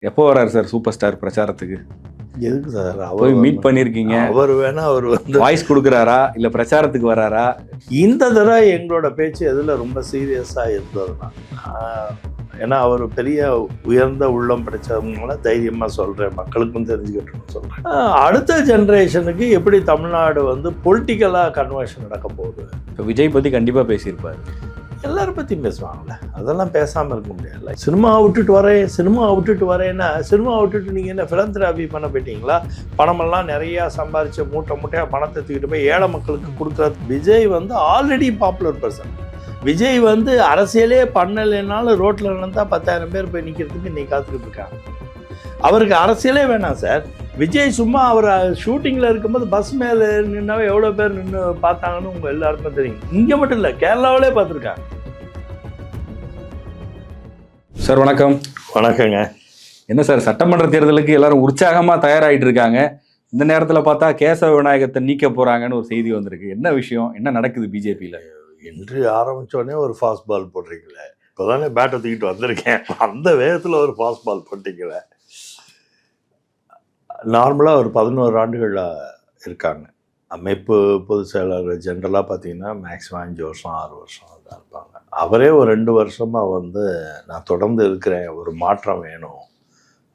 எப்போ வராரு sir super star பிரச்சாரத்துக்கு? எதுக்கு சார் போய் மீட் பண்ணியிருக்கீங்க, அவர் வேணா அவர் வந்து வாய்ஸ் கொடுக்குறாரா இல்லை பிரச்சாரத்துக்கு வராரா? இந்த தடவை எங்களோட பேச்சு எதில் ரொம்ப சீரியஸாக இருந்ததுன்னா, ஏன்னா அவர் பெரிய உயர்ந்த உள்ளம் படித்தவங்கள தைரியமாக சொல்கிறேன், மக்களுக்கும் தெரிஞ்சுக்கிட்டுன்னு சொல்கிறேன். அடுத்த ஜென்ரேஷனுக்கு எப்படி தமிழ்நாடு வந்து பொலிட்டிக்கலாக கன்வர்ஷன் நடக்க போகுது. இப்போ விஜய் பற்றி கண்டிப்பாக பேசியிருப்பார். எல்லாரும் பற்றியும் பேசுவாங்கள்ல, அதெல்லாம் பேசாமல் இருக்க முடியாது. சினிமா விட்டுட்டு வரேன்னா சினிமா விட்டுட்டு நீங்கள் என்ன ஃபிலந்திராபி பண்ண போயிட்டீங்களா? பணமெல்லாம் நிறையா சம்பாரித்து மூட்டையாக பணத்தை தூக்கிட்டு போய் ஏழை மக்களுக்கு கொடுக்குறது. விஜய் வந்து ஆல்ரெடி பாப்புலர் பர்சன். விஜய் வந்து அரசியலே பண்ணலைனாலும் ரோட்டில் நடந்தால் 10,000 பேர் போய் நிற்கிறதுக்கு இன்னைக்கு காத்துக்கிட்டு இருக்காங்க. அவருக்கு அரசியலே வேணாம் சார். விஜய் சும்மா அவர் ஷூட்டிங்கில் இருக்கும்போது பஸ் மேலே நின்னாவே எவ்வளோ பேர் நின்று பார்த்தாங்கன்னு உங்கள் எல்லாருக்கும் தெரியும். இங்கே மட்டும் இல்லை, கேரளாவிலே பார்த்துருக்காங்க. சார் வணக்கம். வணக்கங்க. என்ன சார், சட்டமன்ற தேர்தலுக்கு எல்லாரும் உற்சாகமாக தயாராகிட்டு இருக்காங்க. இந்த நேரத்தில் பார்த்தா கேசவ விநாயகத்தை நீக்க போகிறாங்கன்னு ஒரு செய்தி வந்திருக்கு. என்ன விஷயம், என்ன நடக்குது பிஜேபியில்? இன்று ஆரம்பித்தோடனே ஒரு ஃபாஸ்ட் பால் போடுறீங்களே. இப்போ தானே பேட்டை தூக்கிட்டு வந்திருக்கேன், அந்த வேகத்தில் ஒரு ஃபாஸ்ட் பால் போட்டிங்களே. நார்மலாக ஒரு 11 ஆண்டுகளில் இருக்காங்க. அமைப்பு பொதுச் செயலாளர் ஜென்ரலாக பார்த்தீங்கன்னா மேக்ஸிமம் 5 வருஷம் 6 வருஷம் தான் இருப்பாங்க. அவரே ஒரு 2 வருஷமாக வந்து நான் தொடர்ந்து இருக்கிறேன், ஒரு மாற்றம் வேணும்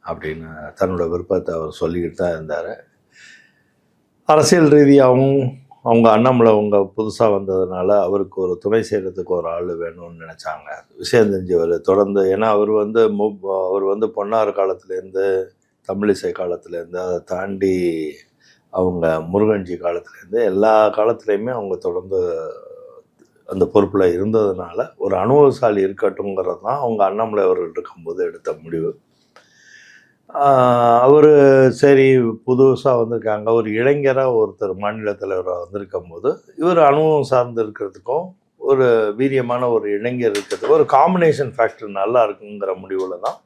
அப்படின்னு தன்னோட விருப்பத்தை அவர் சொல்லிக்கிட்டு தான் இருந்தார். அரசியல் ரீதியாகவும் அவங்க அண்ணாமலை அவங்க புதுசாக வந்ததுனால அவருக்கு ஒரு துணை செய்கிறதுக்கு ஒரு ஆள் வேணும்னு நினச்சாங்க. விஷயம் தெரிஞ்சவர் தொடர்ந்து, ஏன்னா அவர் வந்து பொன்னார் காலத்துலேருந்து, தமிழிசை காலத்துலேருந்து, அதை தாண்டி அவங்க முருகன்ஜி காலத்துலேருந்து, எல்லா காலத்துலேயுமே அவங்க தொடர்ந்து அந்த பொறுப்பில் இருந்ததுனால ஒரு அனுபவசாலி இருக்கட்டும்ங்கிறது தான் அவங்க அண்ணாமலை அவர்கள் இருக்கும்போது எடுத்த முடிவு. அவர் சரி புதுசாக வந்திருக்காங்க, ஒரு இளைஞராக ஒருத்தர் மாநில தலைவராக வந்திருக்கும் போது இவர் அனுபவம் சார்ந்து இருக்கிறதுக்கும் ஒரு வீரியமான ஒரு இளைஞர் இருக்கிறதுக்கும் ஒரு காம்பினேஷன் ஃபேக்டர் நல்லா இருக்குங்கிற முடிவில் தான்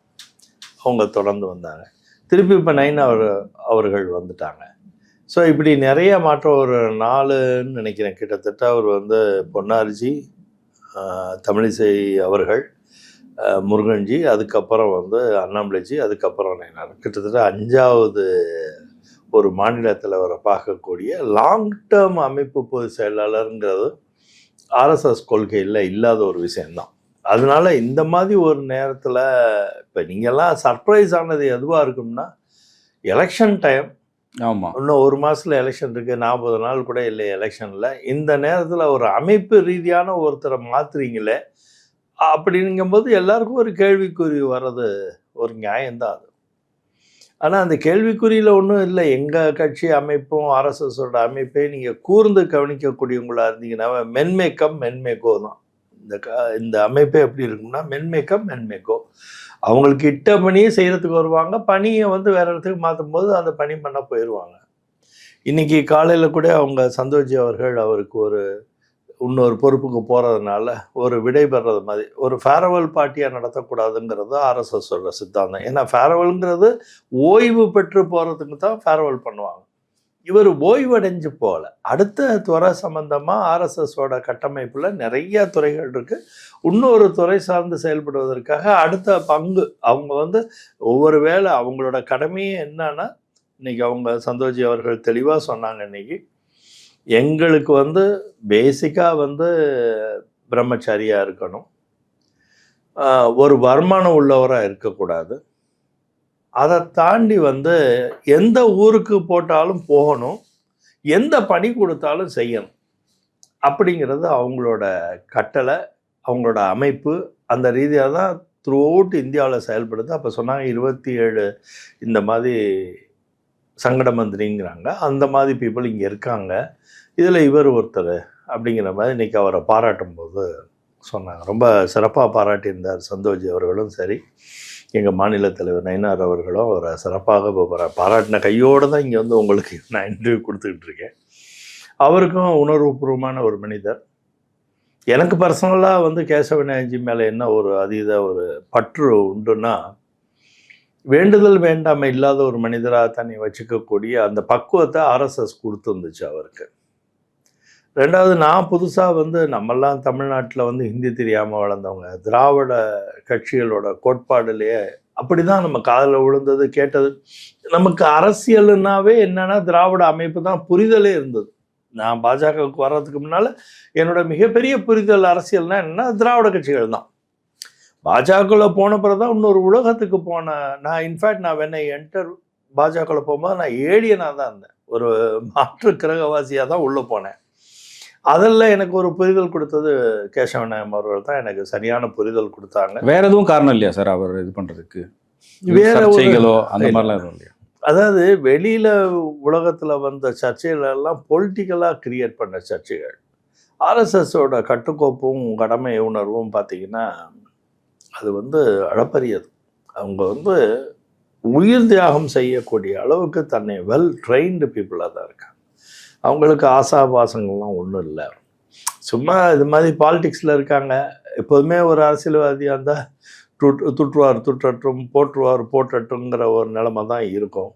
அவங்க தொடர்ந்து வந்தாங்க. திருப்பி இப்போ 9 அவர்கள் வந்துட்டாங்க. ஸோ இப்படி நிறைய மாற்றம், ஒரு 4ன்னு நினைக்கிறேன் கிட்டத்தட்ட. அவர் வந்து பொன்னார்ஜி, தமிழிசை அவர்கள், முருகன்ஜி, அதுக்கப்புறம் வந்து அண்ணாமலைஜி, அதுக்கப்புறம் நான் கிட்டத்தட்ட 5வது ஒரு மாநில தலைவரை பார்க்கக்கூடிய லாங் டேர்ம் அமைப்பு பொதுச் செயலாளருங்கிறது ஆர்எஸ்எஸ் கொள்கையில் இல்லாத ஒரு விஷயந்தான். அதனால இந்த மாதிரி ஒரு நேரத்தில் இப்போ நீங்கள்லாம் சர்ப்ரைஸ் ஆனது எதுவாக இருக்கும்னா, எலெக்ஷன் டைம். ஆமாம், இன்னும் 1 மாதத்தில் எலெக்ஷன் இருக்குது, 40 நாள் கூட இல்லை எலெக்ஷனில். இந்த நேரத்தில் ஒரு அமைப்பு ரீதியான ஒருத்தரை மாற்றுறீங்களே அப்படிங்கும்போது எல்லாருக்கும் ஒரு கேள்விக்குறி வர்றது ஒரு நியாயம்தான் அது. ஆனால் அந்த கேள்விக்குறியில் ஒன்றும் இல்லை. எங்கள் கட்சி அமைப்பும் ஆர்எஸ்எஸோட அமைப்பை நீங்கள் கூர்ந்து கவனிக்கக்கூடியவங்களாக இருந்தீங்கன்னா மென்மேக்கோ தான். இந்த அமைப்பே எப்படி இருக்கும்னா மென்மேக்கோ. அவங்களுக்கு இட்ட பணியை செய்கிறதுக்கு வருவாங்க, பணியை வந்து வேறு இடத்துக்கு மாற்றும் போது அந்த பணி பண்ண போயிடுவாங்க. இன்றைக்கி காலையில் கூட அவங்க சந்தோஷ்ஜி அவர்கள் அவருக்கு இன்னொரு பொறுப்புக்கு போகிறதுனால ஒரு விடைபெறது மாதிரி ஒரு ஃபேர்வெல் பார்ட்டியாக நடத்தக்கூடாதுங்கிறது ஆர்எஸ்எஸோட சித்தாந்தம். ஏன்னா ஃபேர்வெல்ங்கிறது ஓய்வு பெற்று போகிறதுக்கு தான் ஃபேர்வெல் பண்ணுவாங்க. இவர் ஓய்வடைஞ்சு போகல. அடுத்த துறை சம்பந்தமாக ஆர்எஸ்எஸோட கட்டமைப்பில் நிறைய துறைகள் இருக்குது. இன்னொரு துறை சார்ந்து செயல்படுவதற்காக அடுத்த பங்கு அவங்க வந்து ஒவ்வொரு வேளை அவங்களோட கடமையே என்னன்னா, இன்றைக்கி அவங்க சந்தோஷ்ஜி அவர்கள் தெளிவாக சொன்னாங்க, இன்றைக்கி எங்களுக்கு வந்து பேசிக்காக வந்து பிரம்மச்சாரியாக இருக்கணும், ஒரு வருமானம் உள்ளவராக இருக்கக்கூடாது, அதை தாண்டி வந்து எந்த ஊருக்கு போட்டாலும் போகணும், எந்த பணி கொடுத்தாலும் செய்யணும் அப்படிங்கிறது அவங்களோட கட்டளை, அவங்களோட அமைப்பு. அந்த ரீதியாக தான் த்ரூ அவுட் இந்தியாவில் செயல்படுது. அப்போ சொன்னாங்க 27 இந்த மாதிரி சங்கட மந்திரிங்கிறாங்க, அந்த மாதிரி பீப்புள் இங்கே இருக்காங்க, இதில் இவர் ஒருத்தர் அப்படிங்கிற மாதிரி இன்றைக்கி அவரை பாராட்டும் போது சொன்னாங்க. ரொம்ப சிறப்பாக பாராட்டியிருந்தார் சந்தோஷ்ஜி அவர்களும் சரி, எங்கள் மாநில தலைவர் நயினார் அவர்களும் அவரை சிறப்பாக பாராட்டின கையோடு தான் இங்கே வந்து உங்களுக்கு நான் இன்டர்வியூ கொடுத்துக்கிட்டு இருக்கேன். அவருக்கும் உணர்வுபூர்வமான ஒரு மனிதர். எனக்கு பர்சனலாக வந்து கேசவ விநாயகஜி மேலே என்ன ஒரு அதீத ஒரு பற்று உண்டுன்னா, வேண்டுதல் வேண்டாமை இல்லாத ஒரு மனிதராக தன்னை வச்சுக்கக்கூடிய அந்த பக்குவத்தை ஆர்எஸ்எஸ் கொடுத்துருந்துச்சு அவருக்கு. 2வது, நான் புதுசாக வந்து நம்மெல்லாம் தமிழ்நாட்டில் வந்து ஹிந்தி தெரியாமல் வளர்ந்தவங்க, திராவிட கட்சிகளோட கோட்பாடுலேயே அப்படிதான் நம்ம காதில் விழுந்தது கேட்டது. நமக்கு அரசியல்னாவே என்னன்னா திராவிட அமைப்பு தான் புரிதலே இருந்தது. நான் பாஜகவுக்கு வர்றதுக்கு முன்னால என்னோட மிகப்பெரிய புரிதல் அரசியல்னா என்னன்னா திராவிட கட்சிகள் தான். பாஜகவில் போன பிறகுதான் இன்னொரு உலகத்துக்கு போன. நான் இன்ஃபேக்ட் நான் வெண்ணை என்டர் பாஜகவில் போகும்போது நான் ஏடியனாக தான் இருந்தேன். ஒரு மாற்று கிரகவாசியாக தான் உள்ளே போனேன். அதெல்லாம் எனக்கு ஒரு புரிதல் கொடுத்தது கேசவநாயம் அவர்கள் தான் எனக்கு சரியான புரிதல் கொடுத்தாங்க. வேற எதுவும் காரணம் இல்லையா சார் அவர் இது பண்றதுக்கு? வேற சர்ச்சைகளோ அந்த மாதிரிலாம் எதுவும் இல்லையா? அதாவது வெளியில உலகத்துல வந்த சர்ச்சைகள் எல்லாம் பொலிட்டிக்கலா கிரியேட் பண்ண சர்ச்சைகள். ஆர்எஸ்எஸோட கட்டுக்கோப்பும் கடமை உணர்வும் பார்த்தீங்கன்னா அது வந்து அளப்பரியது. அவங்க உயிர் தியாகம் செய்யக்கூடிய அளவுக்கு தன்னை வெல் ட்ரெயின்டு பீப்புளாக தான் இருக்காங்க. அவங்களுக்கு ஆசாபாசங்கள்லாம் ஒன்றும் இல்லை. சும்மா இது மாதிரி பாலிடிக்ஸில் இருக்காங்க. எப்போதுமே ஒரு அரசியல்வாதியாக இருந்தால் துற்றுவார் துற்றட்டும், போற்றுவார் போற்றட்டுங்கிற ஒரு நிலைமை தான் இருக்கும்.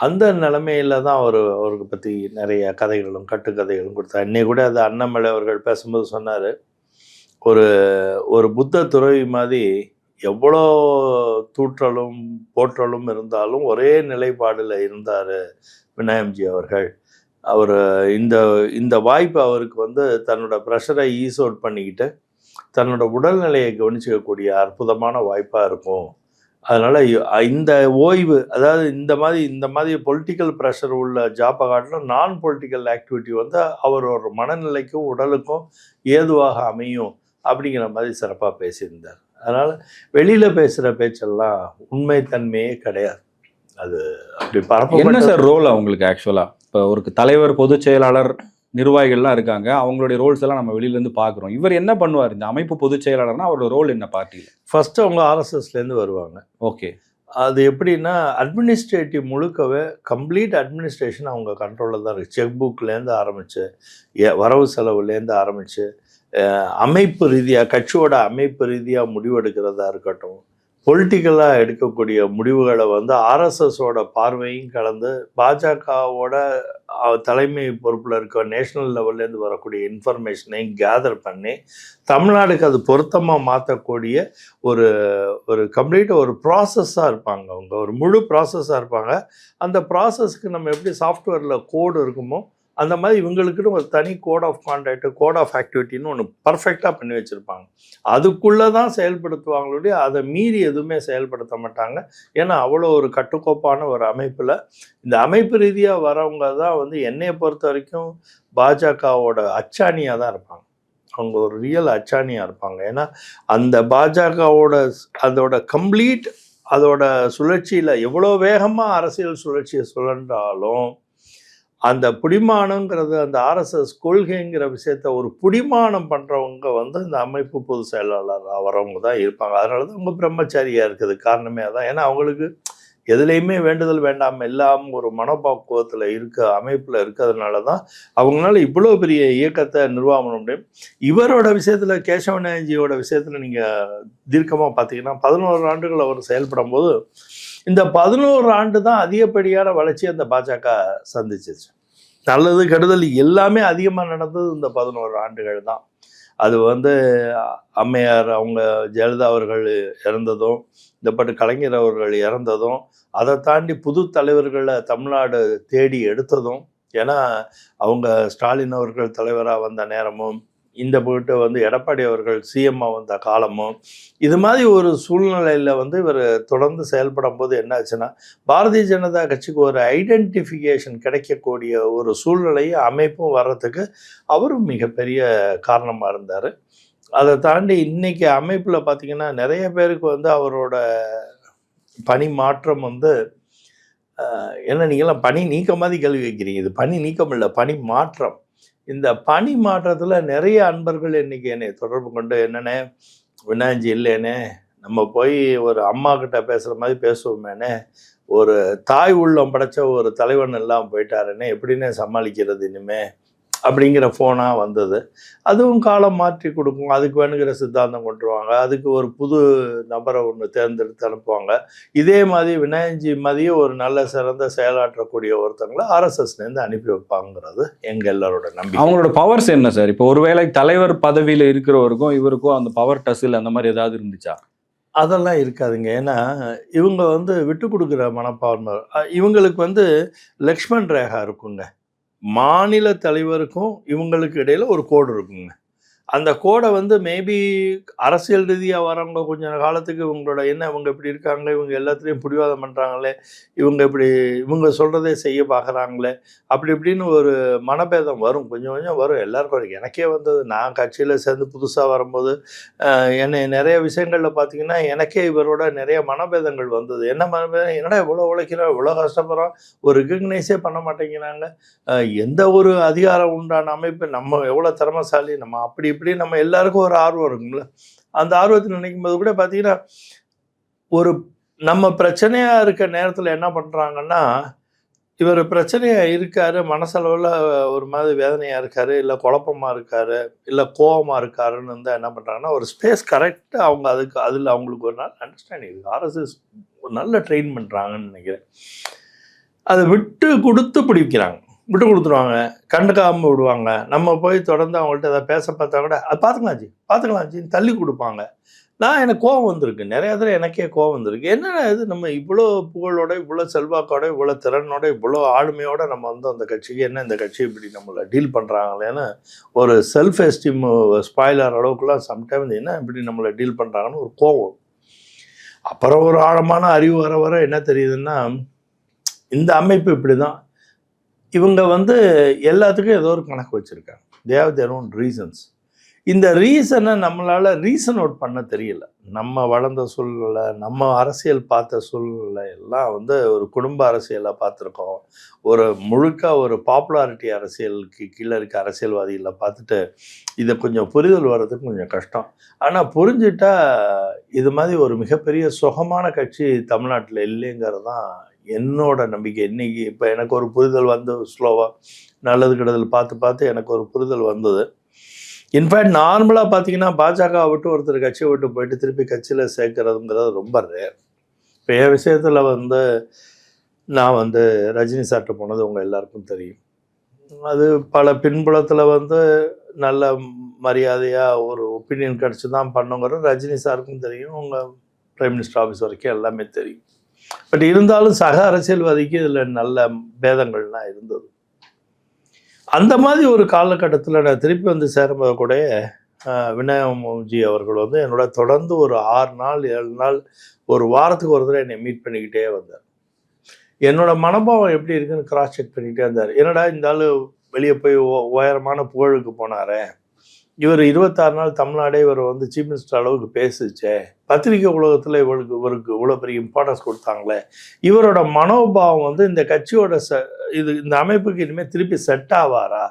அந்த நிலைமையில தான் அவருக்கு பற்றி நிறைய கதைகளும் கட்டுக்கதைகளும் கொடுத்தார். இன்னைக்கு கூட அது அண்ணாமலை அவர்கள் பேசும்போது சொன்னார், ஒரு புத்த துறவி மாதிரி எவ்வளோ தூற்றலும் போற்றலும் இருந்தாலும் ஒரே நிலைப்பாடில் இருந்தார் விநாயகம்ஜி அவர்கள். அவர் இந்த வாய்ப்பு அவருக்கு தன்னோட ப்ரெஷரை ஈஸ் அவுட் பண்ணிக்கிட்டு தன்னோட உடல்நிலையை கவனிச்சிக்கக்கூடிய அற்புதமான வாய்ப்பாக இருக்கும். அதனால் இந்த ஓய்வு, அதாவது இந்த மாதிரி பொலிட்டிக்கல் ப்ரெஷர் உள்ள ஜாப்பை காட்டிலும் நான் பொலிட்டிக்கல் ஆக்டிவிட்டி அவரோட மனநிலைக்கும் உடலுக்கும் ஏதுவாக அமையும் அப்படிங்கிற மாதிரி சிறப்பாக பேசியிருந்தார். அதனால் வெளியில் பேசுகிற பேச்செல்லாம் உண்மைத்தன்மையே கிடையாது. அது அப்படி பரப்ப. என்ன சார் ரோல் அவங்களுக்கு ஆக்சுவலாக? இப்போ ஒரு தலைவர், பொதுச் செயலாளர், நிர்வாகிகள்லாம் இருக்காங்க. அவங்களுடைய ரோல்ஸ் எல்லாம் நம்ம வெளியிலேருந்து பார்க்குறோம். இவர் என்ன பண்ணுவார்? இந்த அமைப்பு பொதுச் செயலாளர்னா அவரோட ரோல் என்ன பார்ட்டியில்? ஃபர்ஸ்ட் அவங்க ஆர்எஸ்எஸ்லேருந்து வருவாங்க. ஓகே. அது எப்படின்னா அட்மினிஸ்ட்ரேட்டிவ் முழுக்கவே கம்ப்ளீட் அட்மினிஸ்ட்ரேஷன் அவங்க கண்ட்ரோலில் தான் இருக்குது. செக் புக்லேருந்து ஆரம்பித்து வரவு செலவுலேருந்து ஆரம்பித்து அமைப்பு ரீதியாக கட்சியோட அமைப்பு ரீதியாக முடிவெடுக்கிறதா இருக்கட்டும், பொலிட்டிக்கலாக எடுக்கக்கூடிய முடிவுகளை ஆர்எஸ்எஸோட பார்வையும் கலந்து பாஜகவோட தலைமை பொறுப்பில் இருக்க நேஷனல் லெவல்லேருந்து வரக்கூடிய இன்ஃபர்மேஷனையும் கேதர் பண்ணி தமிழ்நாடுக்கு அது பொருத்தமாக மாற்றக்கூடிய ஒரு கம்ப்ளீட்டாக ஒரு ப்ராசஸ்ஸாக இருப்பாங்க. அவங்க ஒரு முழு ப்ராசஸ்ஸாக இருப்பாங்க. அந்த ப்ராசஸ்க்கு நம்ம எப்படி சாஃப்ட்வேரில் கோடு இருக்குமோ அந்த மாதிரி இவங்களுக்குன்னு ஒரு தனி code of conduct, code of ஆக்டிவிட்டின்னு ஒன்று பர்ஃபெக்டாக பண்ணி வச்சுருப்பாங்க. அதுக்குள்ளே தான் செயல்படுத்துவாங்களுடைய, அதை மீறி எதுவுமே செயல்படுத்த மாட்டாங்க. ஏன்னா அவ்வளோ ஒரு கட்டுக்கோப்பான ஒரு அமைப்பில் இந்த அமைப்பு ரீதியாக வரவங்க தான் என்னையை பொறுத்த வரைக்கும் பாஜகவோட அச்சாணியாக தான் இருப்பாங்க. அவங்க ஒரு ரியல் அச்சாணியாக இருப்பாங்க. ஏன்னா அந்த பாஜகவோட அதோட கம்ப்ளீட் அதோட சுழற்சியில் எவ்வளோ வேகமாக அரசியல் சுழற்சியை சுழன்றாலும் அந்த புடிமானங்கிறது, அந்த ஆர்எஸ்எஸ் கொள்கைங்கிற விஷயத்த ஒரு புடிமானம் பண்ணுறவங்க இந்த அமைப்பு பொதுச் செயலாளராக வரவங்க தான் இருப்பாங்க. அதனால தான் அவங்க பிரம்மச்சாரியாக இருக்குது. காரணமே அதான். ஏன்னா அவங்களுக்கு எதுலேயுமே வேண்டுதல் வேண்டாமல் எல்லாம் ஒரு மனப்பக்குவத்தில் அமைப்பில் இருக்கிறதுனால தான் அவங்களால இவ்வளோ பெரிய இயக்கத்தை நிர்வாகம் பண்ண முடியும். இவரோட விஷயத்தில், கேசவநாயகஜியோட விஷயத்தில் நீங்கள் தீர்க்கமாக பார்த்தீங்கன்னா 11 ஆண்டுகள் அவர் செயல்படும் போது இந்த 11 ஆண்டு தான் அதிகப்படியான வளர்ச்சி அந்த பாஜக சந்திச்சிச்சு. நல்லது கெடுதல் எல்லாமே அதிகமாக நடந்தது இந்த 11 ஆண்டுகள் தான். அது அம்மையார் அவங்க ஜெயலலிதா அவர்கள் இறந்ததும், இந்த பாட்டு கலைஞர் அவர்கள் இறந்ததும், அதை தாண்டி புது தலைவர்களை தமிழ்நாடு தேடி எடுத்ததும், ஏன்னா அவங்க ஸ்டாலின் அவர்கள் தலைவராக வந்த நேரமும், இந்த போட்டு எடப்பாடி அவர்கள் சிஎம்மாக வந்த காலமும், இது மாதிரி ஒரு சூழ்நிலையில் இவர் தொடர்ந்து செயல்படும் போது என்ன ஆச்சுன்னா, பாரதிய ஜனதா கட்சிக்கு ஒரு ஐடென்டிஃபிகேஷன் கிடைக்கக்கூடிய ஒரு சூழ்நிலையை அமைப்பும் வர்றதுக்கு அவரும் மிகப்பெரிய காரணமாக இருந்தார். அதை தாண்டி இன்னைக்கு அமைப்பில் பார்த்திங்கன்னா நிறைய பேருக்கு அவரோட பணி மாற்றம் ஏன்னா நீங்களாம் பணி நீக்கம் மாதிரி கேள்வி வைக்கிறீங்க. இது பணி நீக்கம் இல்லை, பணி மாற்றம். இந்த பணி மாற்றத்தில் நிறைய அன்பர்கள் இன்றைக்கி என்னை தொடர்பு கொண்டு, என்னென்ன விநாயகம்ஜி இல்லைனே, நம்ம போய் ஒரு அம்மா கிட்ட பேசுகிற மாதிரி பேசுவோமேனே, ஒரு தாய் உள்ளம் படைச்ச ஒரு தலைவன் எல்லாம் போயிட்டாருன்னே, எப்படின்னே சமாளிக்கிறது இனிமே அப்படிங்கிற ஃபோனாக வந்தது. அதுவும் காலம் மாற்றி கொடுக்கும். அதுக்கு வேணுங்கிற சித்தாந்தம் கொண்டுருவாங்க. அதுக்கு ஒரு புது நபரை ஒன்று தேர்ந்தெடுத்து அனுப்புவாங்க. இதே மாதிரி விநாயகம்ஜி மாதிரியே ஒரு நல்ல சிறந்த செயலாற்றக்கூடிய ஒருத்தங்களை ஆர்எஸ்எஸ்லேருந்து அனுப்பி வைப்பாங்கிறது எங்கள் எல்லாரோட நம்பிக்கை. அவங்களோட பவர்ஸ் என்ன சார்? இப்போ ஒருவேளை தலைவர் பதவியில் இருக்கிறவருக்கும் இவருக்கும் அந்த பவர் டசில் அந்த மாதிரி ஏதாவது இருந்துச்சா? அதெல்லாம் இருக்காதுங்க. ஏன்னா, இவங்க வந்து விட்டு குடுக்குற மனப்பான்மை. இவங்களுக்கு வந்து லக்ஷ்மண் ரேகா இருக்குங்க. மாநில தலைவருக்கும் இவங்களுக்கு இடையில ஒரு கோடு இருக்குங்க. அந்த கோட வந்து மேபி அரசியல் ரீதியா வரவங்க கொஞ்ச காலத்துக்கு இவங்களோட என்ன இவங்க இப்படி இருக்காங்க, இவங்க எல்லாத்துலயும் பிடிவாதம் பண்றாங்களே, இவங்க இப்படி இவங்க சொல்றதே செய்ய பார்க்குறாங்களே, அப்படி இப்படின்னு ஒரு மனபேதம் வரும். கொஞ்சம் கொஞ்சம் வரும். எல்லாருக்கும் வரும். எனக்கே வந்தது. நான் கட்சியில சேர்ந்து புதுசா வரும்போது, என்னை நெறைய விஷயங்கள்ல பார்த்தீங்கன்னா, எனக்கே இவரோட நெறைய மனபேதங்கள் வந்தது. என்ன மனபேதம்? என்னடா இவ்வளோ உழைக்கிறோம், இவ்வளோ கஷ்டப்படுறோம், ஒரு ரெகக்னைஸே பண்ண மாட்டேங்கிறாங்க. எந்த ஒரு அதிகாரம் உண்டான அமைப்பு, நம்ம எவ்வளோ திறமைசாலி, நம்ம அப்படி இப்படி நம்ம எல்லாருக்கும் ஒரு ஆர்வம் இருக்கும்ல. அந்த ஆர்வத்தை நினைக்கும்போது கூட பார்த்தீங்கன்னா, ஒரு நம்ம பிரச்சனையா இருக்க நேரத்தில என்ன பண்றாங்கன்னா, இவரு பிரச்சனையா இருக்காரு, மனசளவுல ஒரு மாதிரி வேதனையா இருக்காரு, இல்ல குழப்பமா இருக்காரு, இல்ல கோவமா இருக்காருன்னு இருந்தா என்ன பண்றாங்கன்னா, ஒரு ஸ்பேஸ் கரெக்ட்டா அவங்க அதுக்கு அதில அவங்களுக்கு ஒரு நாள் அண்டர்ஸ்டாண்டிங் இருக்கு. ஆர்எஸ்எஸ் ஒரு நல்ல ட்ரெயின் பண்றாங்கன்னு நினைக்கிறேன். அத விட்டு குடுத்து பிடிக்கிறாங்க. விட்டு குடுத்துருவாங்க. கண்டுக்காம விடுவாங்க. நம்ம போய் தொடர்ந்து அவங்கள்ட்ட ஏதாவது பேச பார்த்தா கூட, "அது பார்த்துக்கலாம் ஜி, பார்த்துக்கலாம் ஜின்னு" தள்ளி குடுப்பாங்க. எனக்கு கோவம் வந்திருக்கு. நெறைய தடவ எனக்கே கோவம் வந்திருக்கு. என்னடா இது நம்ம இவ்ளோ புகழோட, இவ்ளோ செல்வாக்கோட, இவ்ளோ திறனோட, இவ்ளோ ஆளுமையோட நம்ம வந்து அந்த கட்சிக்கு என்ன இந்த கட்சி இப்படி நம்மள டீல் பண்றாங்களேன்னு ஒரு செல்ஃப் எஸ்டீம் ஸ்பாயில் ஆகுற அளவுக்குலாம் சம்டைம் என்ன இப்படி நம்மள டீல் பண்றாங்கன்னு ஒரு கோவம். அப்புறம் ஒரு ஆழமான அறிவு வர வர என்ன தெரியுதுன்னா, இந்த அமைப்பு இப்படிதான். இவங்க வந்து எல்லாத்துக்கும் ஏதோ ஒரு கணக்கு வச்சிருக்காங்க. They have their own reasons. இந்த ரீசனை நம்மளால ரீசன் அவுட் பண்ண தெரியல. நம்ம வளர்ந்த சூழ்நிலை, நம்ம அரசியல் பார்த்த சூழ்நிலை எல்லாம் வந்து ஒரு குடும்ப அரசியலா பார்த்துருக்கோம். ஒரு முழுக்க ஒரு பாப்புலாரிட்டி அரசியலுக்கு கீழே இருக்க அரசியல்வாதிகளை பார்த்துட்டு, இதை கொஞ்சம் புரிதல் வர்றதுக்கு கொஞ்சம் கஷ்டம். ஆனால் புரிஞ்சுட்டா இது மாதிரி ஒரு மிகப்பெரிய சுகமான கட்சி தமிழ்நாட்டில் இல்லைங்கிறது தான் என்னோட நம்பிக்கை. இன்னைக்கு இப்போ எனக்கு ஒரு புரிதல் வந்து ஸ்லோவாக நல்லது கெடுதல் பார்த்து பார்த்து எனக்கு ஒரு புரிதல் வந்தது. இன்ஃபேக்ட் நார்மலாக பார்த்தீங்கன்னா பாஜகவை விட்டு ஒருத்தர் கட்சியை விட்டு போயிட்டு திருப்பி கட்சியில் சேர்க்கறதுங்கிறது ரொம்ப ரேர். இப்போ என் விஷயத்தில் வந்து நான் வந்து ரஜினி சார்ட்ட போனது உங்கள் எல்லாருக்கும் தெரியும். அது பல பின்புலத்தில் வந்து நல்ல மரியாதையாக ஒரு ஒப்பீனியன் கிடச்சி தான் பண்ணுங்கிறது ரஜினி சாருக்கும் தெரியும், உங்கள் பிரைம் மினிஸ்டர் ஆஃபீஸ் வரைக்கும் எல்லாமே தெரியும். பட் இருந்தாலும் சக அரசியல்வாதிக்கு இதில் நல்ல பேதங்கள்லாம் இருந்தது. அந்த மாதிரி ஒரு காலகட்டத்தில் நான் திருப்பி வந்து சேரும்போது கூட வினயம்ஜி அவர்கள் வந்து என்னோட தொடர்ந்து ஒரு 6 நாள் 7 நாள் ஒரு வாரத்துக்கு ஒரு தடவை என்னை மீட் பண்ணிக்கிட்டே வந்தார். என்னோட மனோபாவம் எப்படி இருக்குன்னு கிராஸ் செக் பண்ணிக்கிட்டே இருந்தார். என்னடா இந்த ஆள் வெளியே போய் உயரமான புகழுக்கு போனாரே, இவர் 26 நாள் தமிழ்நாடே இவர் வந்து சீஃப் மினிஸ்டர் அளவுக்கு பேசுச்சே, பத்திரிகை உலகத்தில் இவருக்கு இவ்வளோ பெரிய இம்பார்ட்டன்ஸ் கொடுத்தாங்களே, இவரோட மனோபாவம் வந்து இந்த கட்சியோட இந்த அமைப்புக்கு இனிமேல் திருப்பி செட் ஆவாரா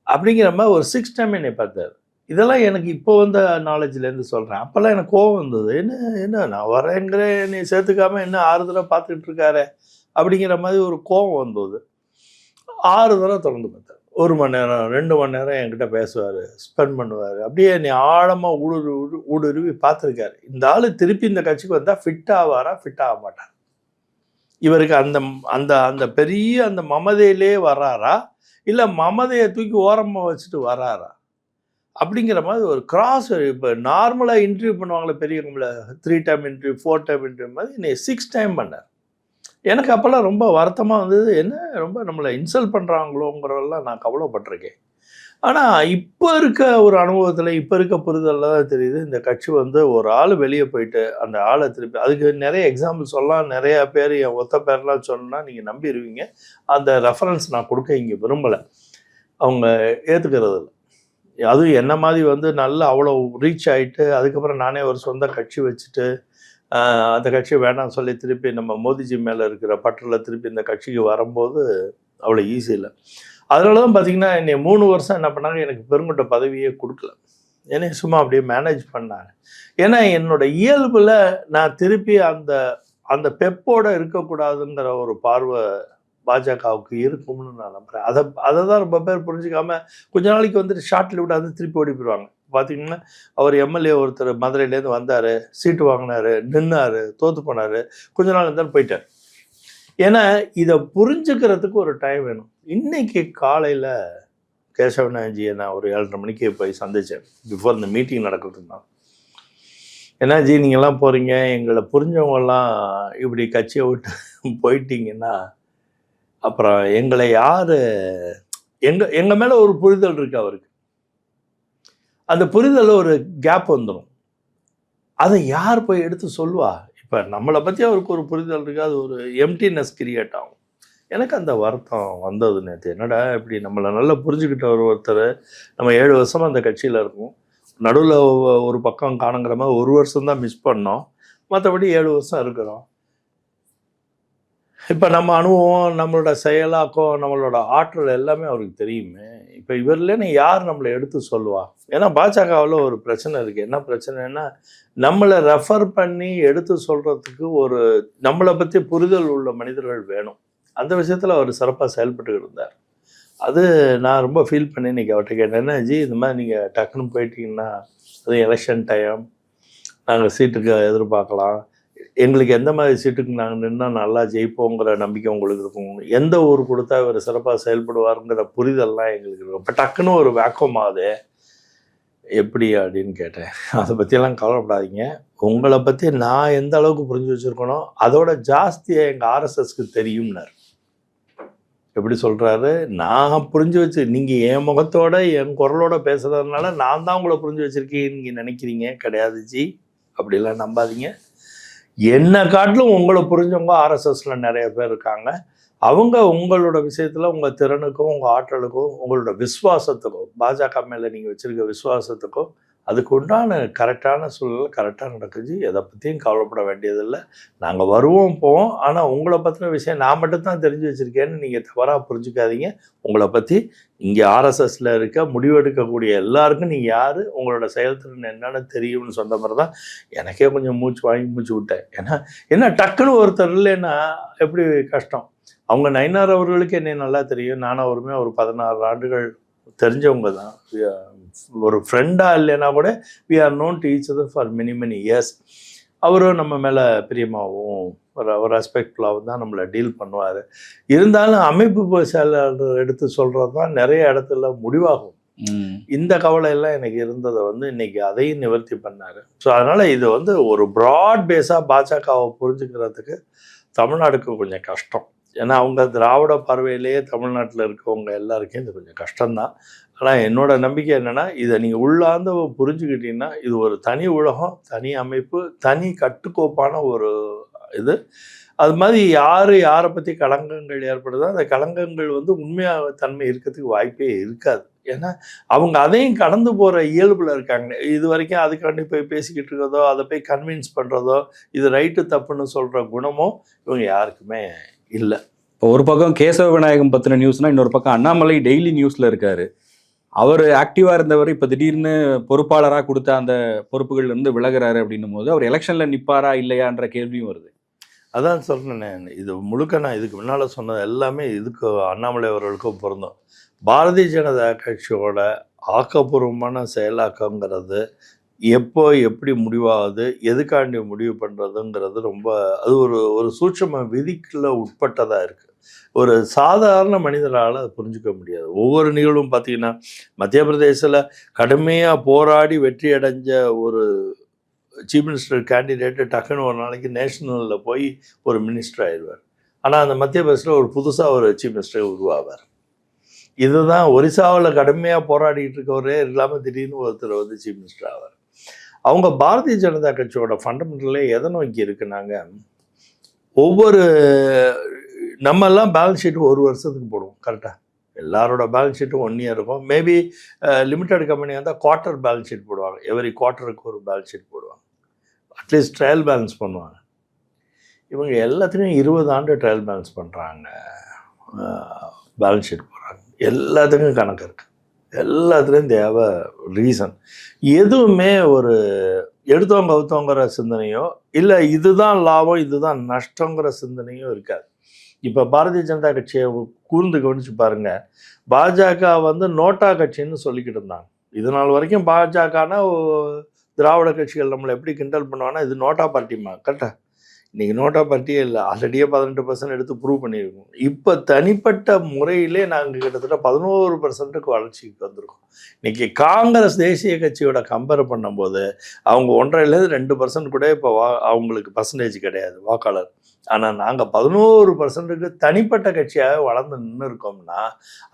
அப்படிங்கிற மாதிரி ஒரு 6 டைம் என்னை பார்த்தார். இதெல்லாம் எனக்கு இப்போ வந்த நாலேஜ்லேருந்து சொல்கிறேன். அப்போல்லாம் எனக்கு கோவம் வந்தது. என்ன நான் வரேங்கிறேன், என்னை சேர்த்துக்காம என்ன 6 தடவை பார்த்துக்கிட்டு இருக்காரு அப்படிங்கிற மாதிரி ஒரு கோவம் வந்தது. 6 தடவை தொடர்ந்து பார்த்தார். 1 மணி நேரம் 2 மணி நேரம் என்கிட்ட பேசுவார், ஸ்பெண்ட் பண்ணுவார். அப்படியே என்னை ஆழமாக ஊடுருவி பார்த்துருக்காரு. இந்த ஆள் திருப்பி இந்த கட்சிக்கு வந்தால் ஃபிட் ஆவாரா, ஃபிட் ஆக மாட்டார், இவருக்கு அந்த அந்த அந்த பெரிய அந்த மமதையிலே வராரா, இல்லை மமதையை தூக்கி ஓரமாக வச்சுட்டு வராரா அப்படிங்கிற மாதிரி ஒரு கிராஸ். இப்போ நார்மலாக இன்டர்வியூ பண்ணுவாங்களே பெரியவங்கள, 3 டைம் இன்டர்வியூ 4 டைம் இன்டர்வியூ மாதிரி என்னை 6 டைம் பண்ணார். எனக்கு அப்போல்லாம் ரொம்ப வருத்தமாக வந்தது. என்ன ரொம்ப நம்மளை இன்சல்ட் பண்ணுறாங்களோங்கிறதெல்லாம் நான் கவலைப்பட்டிருக்கேன். ஆனால் இப்போ இருக்க ஒரு அனுபவத்தில், இப்போ இருக்க புரிதலில் தான் தெரியுது, இந்த கட்சி வந்து ஒரு ஆள் வெளியே போயிட்டு அந்த ஆளை திருப்பி, அதுக்கு நிறைய எக்ஸாம்பிள் சொல்லலாம், நிறைய பேர் என் ஒத்த பேர்லாம் சொன்னால் நீங்கள் நம்பிடுவீங்க. அந்த ரெஃபரன்ஸ் நான் கொடுக்க இங்கே விரும்பலை, அவங்க ஏற்றுக்கிறது இல்லை. அதுவும் என்ன மாதிரி வந்து நல்லா அவ்வளோ ரீச் ஆகிட்டு அதுக்கப்புறம் நானே ஒரு சொந்த கட்சி வச்சுட்டு அந்த கட்சியை வேணாம்னு சொல்லி திருப்பி நம்ம மோடிஜி மேலே இருக்கிற பற்றில் திருப்பி இந்த கட்சிக்கு வரும்போது அவ்வளோ ஈஸி இல்லை. அதனால தான் பார்த்தீங்கன்னா என்னை 3 வருஷம் என்ன பண்ணாங்க, எனக்கு பெருங்கொண்ட பதவியே கொடுக்கல. என்னை சும்மா அப்படியே மேனேஜ் பண்ணாங்க. ஏன்னா என்னோட இயல்பில் நான் திருப்பி அந்த அந்த பெப்போடு இருக்கக்கூடாதுங்கிற ஒரு பார்வை பாஜகவுக்கு இருக்கும்னு நான் நம்புகிறேன். அதை தான் ரொம்ப பேர் புரிஞ்சுக்காம கொஞ்ச நாளைக்கு வந்துட்டு ஷார்ட்ல விடாது திருப்பி ஓடி போயிடுவாங்க. பார்த்தீங்கன்னா அவர் எம்எல்ஏ ஒருத்தர் மதுரையிலேருந்து வந்தார், சீட்டு வாங்கினார், நின்னார், தோற்று போனார், கொஞ்ச நாள் இருந்தாலும் போயிட்டார். ஏன்னா இதை புரிஞ்சுக்கிறதுக்கு ஒரு டைம் வேணும். இன்னைக்கு காலையில் கேசவநாயன்ஜியை நான் ஒரு 7:30 மணிக்கு போய் சந்தித்தேன், பிஃபோர் இந்த மீட்டிங் நடக்கிறதுக்கு தான். என்ன ஜி நீங்கள்லாம் போகிறீங்க, எங்களை புரிஞ்சவங்கெல்லாம் இப்படி கட்சியை விட்டு போயிட்டீங்கன்னா அப்புறம் எங்களை யார் எங்கள் மேலே ஒரு புரிதல் இருக்குது அவருக்கு. அந்த புரிதலில் ஒரு கேப் வந்துடும். அதை யார் போய் எடுத்து சொல்லுவா? இப்போ நம்மளை பற்றி அவருக்கு ஒரு புரிதல் இருக்குது, அது ஒரு எம்டினஸ் கிரியேட் ஆகும். எனக்கு அந்த வருத்தம் வந்தது நேற்று. என்னடா இப்படி நம்மளை நல்லா புரிஞ்சுக்கிட்ட ஒருத்தர் நம்ம 7 வருஷமாக அந்த கட்சியில் இருக்கோம், நடுவில் ஒரு பக்கம் காணுங்கிற மாதிரி 1 வருஷம் தான் மிஸ் பண்ணோம், மற்றபடி 7 வருஷம் இருக்கிறோம். இப்போ நம்ம அனுபவம், நம்மளோட செயலாக்கம், நம்மளோட ஆற்றல் எல்லாமே அவருக்கு தெரியுமே. இப்போ இவர்லேன்னு யார் நம்மளை எடுத்து சொல்லுவா? ஏன்னா பாஜகவில் ஒரு பிரச்சனை இருக்குது. என்ன பிரச்சனைன்னா, நம்மளை ரெஃபர் பண்ணி எடுத்து சொல்கிறதுக்கு ஒரு நம்மளை பற்றி புரிதல் உள்ள மனிதர்கள் வேணும். அந்த விஷயத்தில் அவர் சிறப்பாக செயல்பட்டுக்கிட்டு இருந்தார். அது நான் ரொம்ப ஃபீல் பண்ணி இன்றைக்கி அவர்கிட்ட கேட்டேன், என்ன ஜி இந்த மாதிரி நீங்கள் டக்குன்னு போயிட்டீங்கன்னா அது எலெக்ஷன் டைம், நாங்கள் சீட்டுக்கு எதிர்பார்க்கலாம், எங்களுக்கு எந்த மாதிரி சீட்டுக்கு நாங்கள் நின்னால் நல்லா ஜெயிப்போங்கிற நம்பிக்கை உங்களுக்கு இருக்கும், எந்த ஊர் கொடுத்தா இவர் சிறப்பாக செயல்படுவாருங்கிற புரிதல்லாம் எங்களுக்கு இருக்கும். இப்போ டக்குன்னு ஒரு வேக்கம் ஆகுது எப்படி அப்படின்னு கேட்டேன். அதை பற்றியெல்லாம் கவலைப்படாதீங்க, உங்களை பற்றி நான் எந்த அளவுக்கு புரிஞ்சு வச்சுருக்கனோ அதோட ஜாஸ்தியாக எங்கள் ஆர்எஸ்எஸ்க்கு தெரியும்னார். எப்படி சொல்கிறாரு, நான் புரிஞ்சு வச்சு, நீங்கள் என் முகத்தோட என் குரலோட பேசுகிறதுனால நான் தான் உங்களை புரிஞ்சு வச்சுருக்கேன்னு நீங்கள் நினைக்கிறீங்க, கிடையாது ஜி, அப்படிலாம் நம்பாதீங்க. என்னை காட்டிலும் உங்களை புரிஞ்சவங்க ஆர்எஸ்எஸில் நிறைய பேர் இருக்காங்க. அவங்க உங்களோட விஷயத்தில் உங்கள் திறனுக்கும் உங்கள் ஆற்றலுக்கும் உங்களோட விசுவாசத்துக்கும் பாஜக மேலே நீங்கள் வச்சுருக்க விசுவாசத்துக்கும் அதுக்கு உண்டான கரெக்டான சூழல் கரெக்டாக நடக்குது. எதை பற்றியும் கவலைப்பட வேண்டியதில்லை. நாங்கள் வருவோம் போவோம், ஆனால் உங்களை பற்றின விஷயம் நான் மட்டும்தான் தெரிஞ்சு வச்சுருக்கேன்னு நீங்கள் தவறாக புரிஞ்சுக்காதீங்க. உங்களை பற்றி இங்கே ஆர்எஸ்எஸில் இருக்க முடிவெடுக்கக்கூடிய எல்லாருக்கும் நீங்கள் யார், உங்களோட செயல்திறன் என்னென்னு தெரியும்னு சொன்ன மாதிரி தான் எனக்கே கொஞ்சம் மூச்சு வாங்கி மூச்சு விட்டேன். ஏன்னா என்ன டக்குன்னு ஒருத்தர் இல்லைன்னா எப்படி கஷ்டம். அவங்க நயினார் அவர்களுக்கு என்னை நல்லா தெரியும், நானும் அவருமே ஒரு 16 ஆண்டுகள் தெரிஞ்சவங்க தான். ஒரு ஃப்ரெண்டாக இல்லைன்னா கூட we are known to each other for many years. அவரும் நம்ம மேலே பிரியமாகவும் ஒரு ரெஸ்பெக்ட்ஃபுல்லாகவும் தான் நம்மளை டீல் பண்ணுவார். இருந்தாலும் அமைப்பு செயலாளர் எடுத்து சொல்கிறது தான் நிறைய இடத்துல முடிவாகும். இந்த கவலையெல்லாம் எனக்கு இருந்ததை இன்னைக்கு அதையும் நிவர்த்தி பண்ணார். ஸோ அதனால் இது ஒரு ப்ராட் பேஸாக பாஜகவை புரிஞ்சுக்கிறதுக்கு தமிழ்நாடுக்கு கொஞ்சம் கஷ்டம். ஏன்னா அவங்க திராவிட பார்வையிலேயே தமிழ்நாட்டில் இருக்கவங்க எல்லாருக்கும் இது கொஞ்சம் கஷ்டம்தான். ஆனால் என்னோட நம்பிக்கை என்னென்னா, இதை நீங்கள் உள்ளார்ந்து புரிஞ்சுக்கிட்டீங்கன்னா இது ஒரு தனி உலகம், தனி அமைப்பு, தனி கட்டுக்கோப்பான ஒரு இது. அது மாதிரி யாரை பற்றி களங்கங்கள் ஏற்படுதோ அந்த களங்கங்கள் உண்மையாக தன்மை இருக்கிறதுக்கு வாய்ப்பே இருக்காது. ஏன்னா அவங்க அதையும் கடந்து போகிற இயல்பில் இருக்காங்க. இது வரைக்கும் அதுக்காண்டி போய் பேசிக்கிட்டு இருக்கிறதோ, அதை போய் கன்வின்ஸ் பண்ணுறதோ, இது ரைட்டு தப்புன்னு சொல்கிற குணமோ இவங்க யாருக்குமே இல்லை. இப்போ ஒரு பக்கம் கேசவ விநாயகம் பற்றின நியூஸ்னால், இன்னொரு பக்கம் அண்ணாமலை டெய்லி நியூஸில் இருக்கார். அவர் ஆக்டிவாக இருந்தவர் இப்போ திடீர்னு பொறுப்பாளராக கொடுத்த அந்த பொறுப்புகள்லேருந்து விலகிறாரு அப்படின்னும் போது அவர் எலெக்ஷனில் நிற்பாரா இல்லையான்ற கேள்வியும் வருது. அதான் சொல்கிறேன், இது முழுக்க நான் இதுக்கு முன்னால் சொன்னது எல்லாமே இதுக்கு அண்ணாமலை அவர்களுக்கும் பொருந்தும். பாரதிய ஜனதா கட்சியோட ஆக்கப்பூர்வமான செயலாக்கங்கிறது எப்போ எப்படி முடிவாகுது, எதுக்காண்டி முடிவு பண்ணுறதுங்கிறது ரொம்ப அது ஒரு சூட்சம விதிக்குள்ள உட்பட்டதாக இருக்குது. ஒரு சாதாரண மனிதரால் அதை புரிஞ்சுக்க முடியாது. ஒவ்வொரு நிகழ்வும் பார்த்தீங்கன்னா, மத்திய பிரதேசில் கடுமையாக போராடி வெற்றி அடைஞ்ச ஒரு சீஃப் மினிஸ்டர் கேண்டிடேட்டு டக்குன்னு ஒரு நாளைக்கு நேஷனலில் போய் ஒரு மினிஸ்டர் ஆயிடுவார். ஆனால் அந்த மத்திய பிரதேசில் ஒரு புதுசாக ஒரு சீஃப் மினிஸ்டரை உருவாவார். இதுதான் ஒரிசாவில் கடுமையாக போராடிட்டு இருக்கவரே இல்லாமல் திடீர்னு ஒருத்தர் சீஃப் மினிஸ்டர் ஆவார். அவங்க பாரதிய ஜனதா கட்சியோட ஃபண்டமெண்டலே எதை நோக்கி இருக்குனாங்க, ஒவ்வொரு நம்மெல்லாம் பேலன்ஸ் ஷீட்டு 1 வருஷத்துக்கு போடுவோம் கரெக்டாக. எல்லாரோட பேலன்ஸ் ஷீட்டும் 1 இயர் இருக்கும். மேபி லிமிடெட் கம்பெனியாக இருந்தால் குவார்ட்டர் பேலன்ஸ் ஷீட் போடுவாங்க. எவரி குவார்ட்டருக்கு ஒரு பேலன்ஸ் ஷீட் போடுவாங்க. அட்லீஸ்ட் ட்ரையல் பேலன்ஸ் பண்ணுவாங்க. இவங்க எல்லாத்துலேயும் 20 ஆண்டு ட்ரையல் பேலன்ஸ் பண்ணுறாங்க, பேலன்ஸ் ஷீட் போடுறாங்க. எல்லாத்துக்கும் கணக்கு இருக்குது, எல்லாத்துலேயும் தேவை ரீசன். எதுவுமே ஒரு எடுத்தவங்க அவுத்தவங்கிற சிந்தனையோ இல்லை இதுதான் லாபம் இதுதான் நஷ்டங்கிற சிந்தனையோ இருக்காது. இப்போ பாரதிய ஜனதா கட்சியை கூர்ந்து கவனித்து பாருங்கள். பாஜக நோட்டா கட்சின்னு சொல்லிக்கிட்டு இருந்தாங்க. இது நாள் வரைக்கும் பாஜகனா திராவிட கட்சிகள் நம்மளை எப்படி கிண்டல் பண்ணுவாங்கன்னா இது நோட்டா பார்ட்டிமா கரெக்டாக. இன்னைக்கு நோட்டா பார்ட்டியே இல்லை, ஆல்ரெடியே 18% எடுத்து ப்ரூவ் பண்ணியிருக்கோம். இப்போ தனிப்பட்ட முறையிலே நாங்கள் கிட்டத்தட்ட 11%க்கு வளர்ச்சிக்கு வந்திருக்கோம். இன்னைக்கு காங்கிரஸ் தேசிய கட்சியோட கம்பேர் பண்ணும்போது அவங்க 1.5% 2% கூட இப்போ அவங்களுக்கு பர்சன்டேஜ் கிடையாது வாக்காளர். ஆனால் நாங்கள் 11%க்கு தனிப்பட்ட கட்சியாக வளர்ந்து நின்று இருக்கோம்னா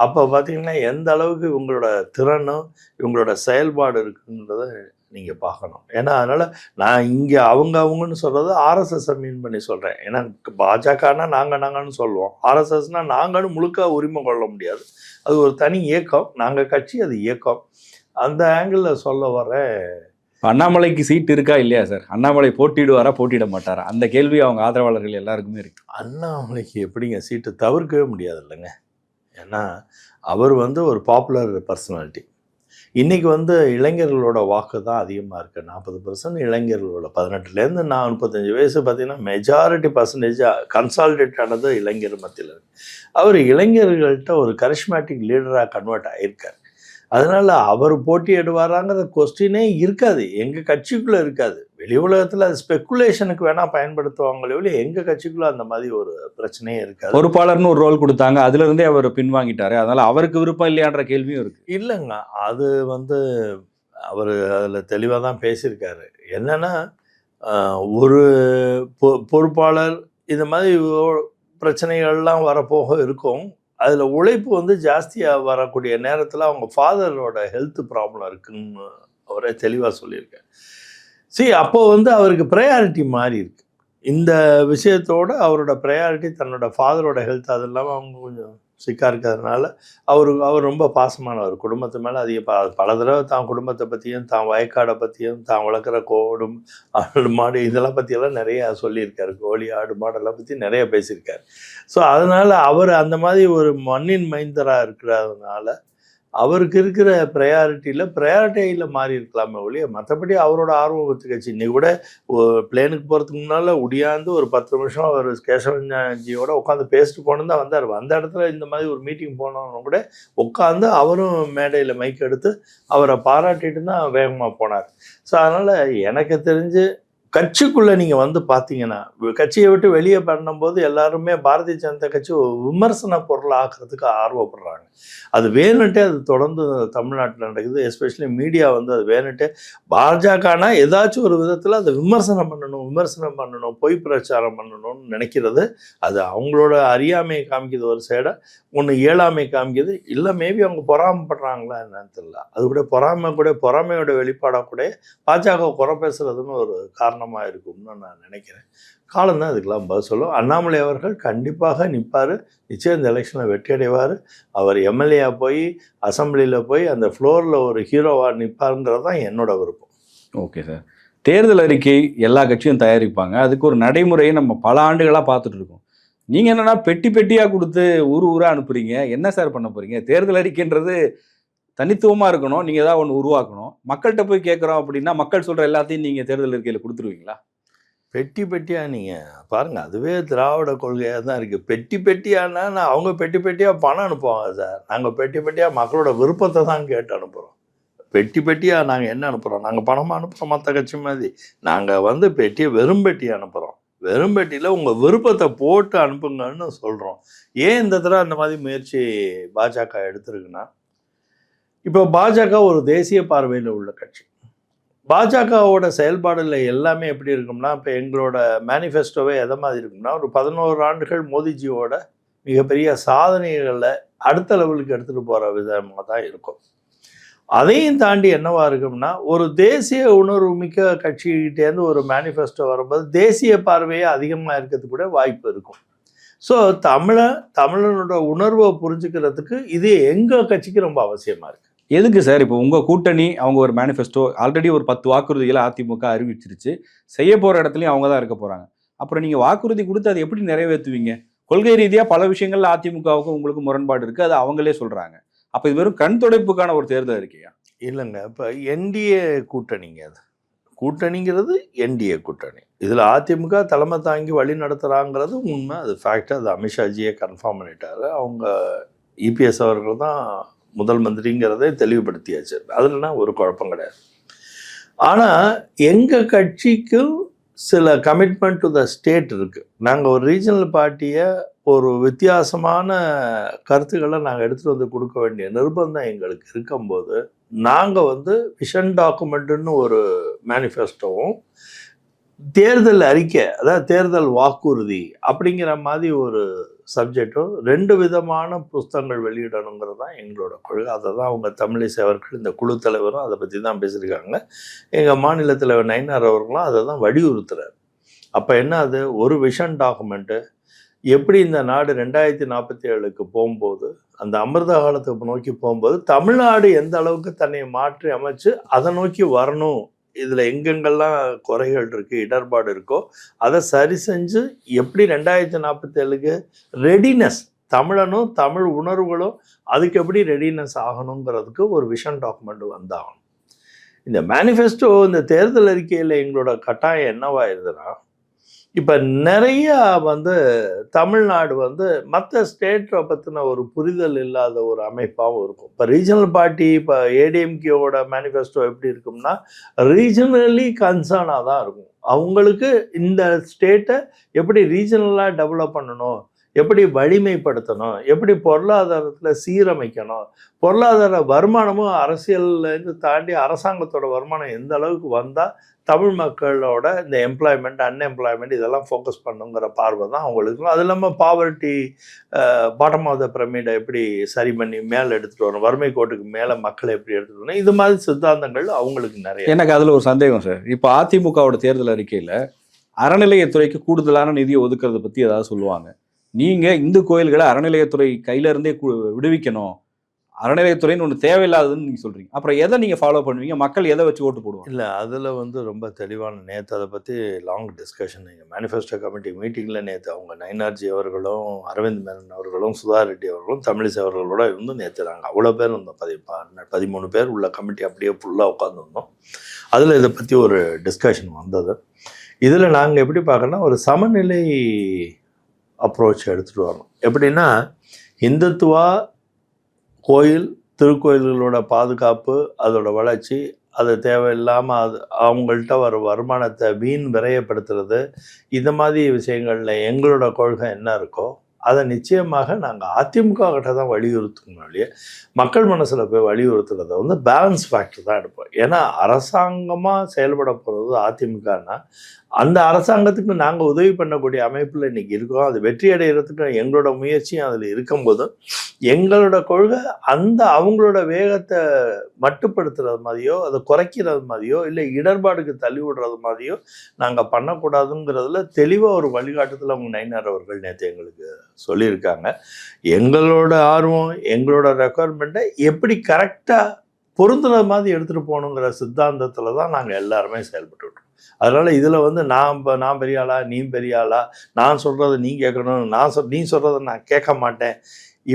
அப்போ பார்த்தீங்கன்னா எந்த அளவுக்கு இவங்களோட திறனும் இவங்களோட செயல்பாடு இருக்குன்றத நீங்கள் பார்க்கணும். ஏன்னா அதனால் நான் இங்கே அவங்கன்னு சொல்கிறது ஆர்எஸ்எஸ்ஸை மீன் பண்ணி சொல்கிறேன். ஏன்னா பாஜகனா நாங்கன்னு சொல்லுவோம், ஆர்எஸ்எஸ்னால் நாங்கன்னு முழுக்க உரிமை கொள்ள முடியாது. அது ஒரு தனி இயக்கம், நாங்கள் கட்சி, அது இயக்கம். அந்த ஆங்கிளில் சொல்ல வர அண்ணாமலைக்கு சீட் இருக்கா இல்லையா சார்? அண்ணாமலை போட்டியிடுவாரா போட்டியிட மாட்டாரா? அந்த கேள்வி அவங்க ஆதரவாளர்கள் எல்லாருக்குமே இருக்கு. அண்ணாமலைக்கு எப்படிங்க சீட்டு தவிர்க்கவே முடியாது இல்லைங்க. ஏன்னா அவர் ஒரு பாப்புலர் பர்சனாலிட்டி. இன்றைக்கி இளைஞர்களோட வாக்கு தான் அதிகமாக இருக்குது. 40% இளைஞர்களோட 18லேருந்து 35 வயசு பார்த்திங்கன்னா மெஜாரிட்டி பர்சன்டேஜ் கன்சாலிடேட் ஆனது இளைஞர் மத்தியில் இருக்குது. அவர் இளைஞர்கள்ட்ட ஒரு கரிஷ்மேட்டிக் லீடராக கன்வெர்ட் ஆகியிருக்கார். அதனால் அவர் போட்டியிடுவாராங்கிற கொஸ்டினே இருக்காது, எங்கள் கட்சிக்குள்ளே இருக்காது. வெளி உலகத்தில் அது ஸ்பெக்குலேஷனுக்கு வேணால் பயன்படுத்துவாங்களே ஒழிய எங்கள் கட்சிக்குள்ளே அந்த மாதிரி ஒரு பிரச்சனையே இருக்காது. பொறுப்பாளர்னு ஒரு ரோல் கொடுத்தாங்க, அதுலேருந்தே அவர் பின்வாங்கிட்டார். அதனால் அவருக்கு விருப்பம் இல்லையான்ற கேள்வியும் இருக்குது. இல்லைங்க, அது அவர் அதில் தெளிவாக தான் பேசியிருக்காரு. என்னென்னா ஒரு பொறுப்பாளர் இந்த மாதிரி பிரச்சனைகள்லாம் வரப்போக இருக்கும். அதில் உழைப்பு ஜாஸ்தியாக வரக்கூடிய நேரத்தில் அவங்க ஃபாதரோட ஹெல்த் ப்ராப்ளம் இருக்குன்னு அவரே தெளிவாக சொல்லியிருக்காரு. அப்போது அவருக்கு ப்ரையாரிட்டி மாறி இருக்கு. இந்த விஷயத்தோடு அவரோட ப்ரையாரிட்டி தன்னோட ஃபாதரோட ஹெல்த், அது இல்லாமல் அவங்க கொஞ்சம் சிக்காக இருக்கிறதுனால அவர் ரொம்ப பாசமானவர், குடும்பத்து மேலே அதிக பல தடவை தான் குடும்பத்தை பற்றியும் தான் வயக்காடை பற்றியும் தான் வளர்க்குற ஆடு மாடு இதெல்லாம் பற்றியெல்லாம் நிறையா சொல்லியிருக்காரு. கோழி ஆடு மாடெல்லாம் பற்றி நிறைய பேசியிருக்காரு. அதனால் அவர் அந்த மாதிரி ஒரு மண்ணின் மைந்தராக இருக்கிறதுனால அவருக்கு இருக்கிற ப்ரையாரிட்டியில் மாறி இருக்கலாமே ஒழிய மற்றபடி அவரோட ஆர்வம் கட்சி. இன்னைக்கு கூட பிளேனுக்கு போகிறதுக்கு முன்னால் உடியாந்து ஒரு 10 நிமிஷம் அவர் கேசவன்ஜியோட உட்காந்து பேசிட்டு போகணும் தான் வந்தார். வந்த இடத்துல இந்த மாதிரி ஒரு மீட்டிங் போனவங்க கூட உட்காந்து அவரும் மேடையில் மைக் எடுத்து அவரை பாராட்டிட்டு தான் வேகமாக போனார். அதனால் எனக்கு தெரிஞ்சு கட்சிக்குள்ளே நீங்கள் பார்த்தீங்கன்னா கட்சியை விட்டு வெளியே பண்ணும்போது எல்லாருமே பாரதிய ஜனதா கட்சி விமர்சன பொருள் ஆக்கிறதுக்கு ஆர்வப்படுறாங்க. அது வேணுன்ட்டே அது தொடர்ந்து தமிழ்நாட்டில் நடக்குது. எஸ்பெஷலி மீடியா அது வேணுன்ட்டே பாஜகனா ஏதாச்சும் ஒரு விதத்தில் அதை விமர்சனம் பண்ணணும், பொய் பிரச்சாரம் பண்ணணும்னு நினைக்கிறது. அது அவங்களோட அறியாமையை காமிக்குது ஒரு சைடாக, ஒன்று இயலாமை காமிக்குது. இல்லை மேபி அவங்க பொறாமப்படுறாங்களா என்னன்னு தெரியல. அது கூட பொறாமையோட வெளிப்பாடாக கூட பாஜக குறை பேசுறதுன்னு ஒரு காரணமாக இருக்கும்னு நான் நினைக்கிறேன். காலம்தான் இதுக்கெல்லாம் பதில் சொல்லும். அண்ணாமலை அவர்கள் கண்டிப்பாக நிற்பார், நிச்சயம் இந்த எலெக்ஷனில் வெற்றி அடைவார். அவர் எம்எல்ஏயாக போய் அசம்பிளியில் போய் அந்த ஃப்ளோரில் ஒரு ஹீரோவாக நிற்பாருங்கிறது தான் என்னோட விருப்பம். Okay sir. தேர்தல் அறிக்கை எல்லா கட்சியும் தயாரிப்பாங்க, அதுக்கு ஒரு நடைமுறையை நம்ம பல ஆண்டுகளாக பார்த்துட்டு இருக்கோம். நீங்கள் என்னென்னா பெட்டியாக கொடுத்து ஊராக அனுப்புகிறீங்க, என்ன சார் பண்ண போகிறீங்க? தேர்தல் அறிக்கைன்றது தனித்துவமாக இருக்கணும், நீங்கள் ஏதாவது ஒன்று உருவாக்கணும். மக்கள்கிட்ட போய் கேட்குறோம் அப்படின்னா மக்கள் சொல்கிற எல்லாத்தையும் நீங்கள் தேர்தல் அறிக்கையில் கொடுத்துருவீங்களா? பெட்டியாக நீங்கள் பாருங்கள், அதுவே திராவிட கொள்கையாக தான் இருக்குது. பெட்டியானா அவங்க பெட்டியாக பணம் அனுப்புவாங்க சார். நாங்கள் பெட்டியாக மக்களோட விருப்பத்தை தான் கேட்டு அனுப்புகிறோம். பெட்டியாக நாங்கள் என்ன அனுப்புகிறோம்? நாங்கள் பணமாக அனுப்புகிறோம் மற்ற கட்சி மாதிரி. நாங்கள் வெறும் பெட்டியை அனுப்புகிறோம். வெறும் பெட்டியில் உங்கள் விருப்பத்தை போட்டு அனுப்புங்கன்னு சொல்கிறோம். ஏன் இந்த தடவை அந்த மாதிரி முயற்சி பாஜக எடுத்திருக்குன்னா, இப்போ பாஜக ஒரு தேசிய பார்வையில் உள்ள கட்சி. பாஜகவோட செயல்பாடுல எல்லாமே எப்படி இருக்கும்னா, இப்போ எங்களோட மேனிஃபெஸ்டோவே எதை மாதிரி இருக்கும்னா, ஒரு 11 ஆண்டுகள் மோடிஜியோட மிகப்பெரிய சாதனைகளை அடுத்த லெவலுக்கு எடுத்துகிட்டு போகிற விதமாக தான் இருக்கும். அதையும் தாண்டி என்னவா இருக்கும்னா, ஒரு தேசிய உணர்வு மிக்க கட்சிகிட்டேருந்து ஒரு மேனிஃபெஸ்டோ வரும்போது தேசிய பார்வையே அதிகமாக இருக்கிறதுக்கு கூட வாய்ப்பு இருக்கும். தமிழனோட உணர்வை புரிஞ்சுக்கிறதுக்கு இது எங்கள் கட்சிக்கு ரொம்ப அவசியமாக இருக்குது. எதுக்கு சார்? இப்போ உங்கள் கூட்டணி அவங்க ஒரு மேனிஃபெஸ்டோ ஆல்ரெடி ஒரு 10 வாக்குறுதிகளை அதிமுக அறிவிச்சிருச்சு, செய்ய போகிற இடத்துலையும் அவங்க தான் இருக்க போகிறாங்க. அப்புறம் நீங்கள் வாக்குறுதி கொடுத்து அதை எப்படி நிறைவேற்றுவீங்க? கொள்கை ரீதியாக பல விஷயங்கள்ல அதிமுகவுக்கும் உங்களுக்கு முரண்பாடு இருக்குது, அது அவங்களே சொல்கிறாங்க. அப்போ இது வெறும் கண் துடைப்புக்கான ஒரு தேர்தல் அறிக்கையா? இல்லைங்க, இப்போ என்டிஏ கூட்டணிங்க, அது கூட்டணிங்கிறது என்டிஏ கூட்டணி. இதில் அதிமுக தலைமை தாங்கி வழி நடத்துகிறாங்கிறது உண்மை, அது ஃபேக்ட். அது அமித்ஷாஜியே கன்ஃபார்ம் பண்ணிட்டாரு. அவங்க இபிஎஸ் அவர்கள் தான் முதல் மந்திரிங்கிறதே தெளிவுபடுத்தியாச்சு. அதுலனா ஒரு குழப்பம் கிடையாது. ஆனால் எங்கள் கட்சிக்கும் சில கமிட்மெண்ட் டு த ஸ்டேட் இருக்குது. நாங்கள் ஒரு ரீஜனல் பார்ட்டியை ஒரு வித்தியாசமான கருத்துக்களை நாங்கள் எடுத்துகிட்டு வந்து கொடுக்க வேண்டிய நிர்பந்தம் எங்களுக்கு இருக்கும்போது, நாங்கள் வந்து விஷன் டாக்குமெண்ட்டுன்னு ஒரு மேனிஃபெஸ்டோவும், தேர்தல் அறிக்கை, அதாவது தேர்தல் வாக்குறுதி அப்படிங்கிற மாதிரி ஒரு சப்ஜெக்டும் 2 விதமான புஸ்தகங்கள் வெளியிடணுங்கிறது தான் எங்களோட கொள்கை. அதை தான் அவங்க தமிழிசை அவர்கள், இந்த குழு தலைவரும் அதை பற்றி தான் பேசியிருக்காங்க. எங்கள் மாநில தலைவர் நயினார் அவர்களும் அதை தான் வலியுறுத்துறாரு. அப்போ என்ன, அது ஒரு விஷன் டாக்குமெண்ட்டு எப்படி இந்த நாடு 2047க்கு போகும்போது, அந்த அமிர்த காலத்தை நோக்கி போகும்போது தமிழ்நாடு எந்த அளவுக்கு தன்னை மாற்றி அமைச்சு அதை நோக்கி வரணும், இதில் எங்கெங்கெல்லாம் குறைகள் இருக்குது, இடர்பாடு இருக்கோ அதை சரி செஞ்சு எப்படி 2047க்கு ரெடினஸ், தமிழனும் தமிழ் உணர்வுகளும் அதுக்கு எப்படி ரெடினஸ் ஆகணுங்கிறதுக்கு ஒரு விஷன் டாக்குமெண்ட் வந்தாகணும். இந்த மேனிஃபெஸ்டோ, இந்த தேர்தல் அறிக்கையில் எங்களோட கட்டாயம் என்னவாயிருதுன்னா, இப்போ நிறைய வந்து தமிழ்நாடு வந்து மற்ற ஸ்டேட்டை பற்றின ஒரு புரிதல் இல்லாத ஒரு அமைப்பாகவும் இருக்கும். இப்போ ரீஜனல் பார்ட்டி, இப்போ ஏடிஎம்கேவோட மேனிஃபெஸ்டோ எப்படி இருக்கும்னா, ரீஜனலி கன்சர்னாக தான் இருக்கும். அவங்களுக்கு இந்த ஸ்டேட்டை எப்படி ரீஜனலாக டெவலப் பண்ணணும், எப்படி வலிமைப்படுத்தணும், எப்படி பொருளாதாரத்தில் சீரமைக்கணும், பொருளாதார வருமானமும் அரசியல்லேருந்து தாண்டி அரசாங்கத்தோட வருமானம் எந்த அளவுக்கு வந்தால் தமிழ் மக்களோட இந்த எம்ப்ளாய்மெண்ட், அன்எம்ப்ளாய்மெண்ட் இதெல்லாம் ஃபோக்கஸ் பண்ணுங்கிற பார்வை தான் அவங்களுக்கு. அது இல்லாமல் பாவர்ட்டி, பாட்டம் ஆஃப் த பிரமிடை எப்படி சரி பண்ணி மேலே எடுத்துகிட்டு வரணும், வறுமை கோட்டுக்கு மேலே மக்களை எப்படி எடுத்துகிட்டு வரணும், இது மாதிரி சித்தாந்தங்கள் அவங்களுக்கு நிறைய. எனக்கு அதில் ஒரு சந்தேகம் சார். இப்போ அதிமுகவோட தேர்தல் அறிக்கையில் அறநிலையத்துறைக்கு கூடுதலான நிதியை ஒதுக்குறதை பற்றி ஏதாவது சொல்லுவாங்க. நீங்கள் இந்து கோயில்களை அறநிலையத்துறை கையிலேருந்தே விடுவிக்கணும், அறநிலையத்துறைன்னு ஒன்று தேவையில்லாததுன்னு நீங்கள் சொல்கிறீங்க. அப்புறம் எதை நீங்கள் ஃபாலோ பண்ணுவீங்க? மக்கள் எதை வச்சு ஓட்டு போடுவாங்க? இல்லை, அதில் வந்து ரொம்ப தெளிவான, நேற்று அதை பற்றி லாங் டிஸ்கஷன் எங்கள் மேனிஃபெஸ்டோ கமிட்டி மீட்டிங்கில் நேற்று அவங்க நயினார்ஜி அவர்களும், அரவிந்த் மேனன் அவர்களும், சுதா ரெட்டி அவர்களும், தமிழிசை அவர்களோட இருந்து நேற்று நாங்கள் அவ்வளோ பேர் இருந்தோம். 13 பேர் உள்ள கமிட்டி அப்படியே ஃபுல்லாக உட்காந்துருந்தோம். அதில் இதை பற்றி ஒரு டிஸ்கஷன் வந்தது. இதில் நாங்கள் எப்படி பார்க்கணும்னா, ஒரு சமநிலை அப்ரோச் எடுத்துகிட்டு வரணும். எப்படின்னா, இந்துத்துவா கோயில் திருக்கோயில்களோட பாதுகாப்பு, அதோட வளர்ச்சி, அது தேவையில்லாமல் அது அவங்கள்ட்ட வர வருமானத்தை வீண் விரயப்படுத்துறது, இந்த மாதிரி விஷயங்களில் எங்களோட கொள்கை என்ன இருக்கோ அதை நிச்சயமாக நாங்கள் அதிமுக கிட்ட தான் வலியுறுத்தணும். இல்லையே மக்கள் மனசில் போய் வலியுறுத்துறதை வந்து பேலன்ஸ் ஃபேக்டர் தான் எடுப்போம். ஏன்னா அரசாங்கமாக செயல்பட போகிறது அதிமுகன்னா, அந்த அரசாங்கத்துக்கு நாங்கள் உதவி பண்ணக்கூடிய அமைப்பில் இன்றைக்கி இருக்கோம். அது வெற்றி அடைகிறதுக்கு எங்களோட முயற்சியும் அதில் இருக்கும்போது, எங்களோட கொள்கை அந்த அவங்களோட வேகத்தை மட்டுப்படுத்துறது மாதிரியோ, அதை குறைக்கிறது மாதிரியோ, இல்லை இடர்பாடுக்கு தள்ளி விடுறது மாதிரியோ நாங்கள் பண்ணக்கூடாதுங்கிறதுல தெளிவாக ஒரு வழிகாட்டுதல் அவங்க நயினார் அவர்கள் நேற்று எங்களுக்கு சொல்லியிருக்காங்க. எங்களோட ஆர்வம், எங்களோட ரெக்குவயர்மெண்ட்டை எப்படி கரெக்டாக பொருந்துற மாதிரி எடுத்துகிட்டு போகணுங்கிற சித்தாந்தத்தில் தான் நாங்கள் எல்லாருமே செயல்பட்டுருக்கோம். அதனால் இதில் வந்து நான் பெரிய ஆளா, நீ பெரிய ஆளா, நான் சொல்கிறத நீ கேட்கணும், நீ சொல்கிறத நான் கேட்க மாட்டேன்,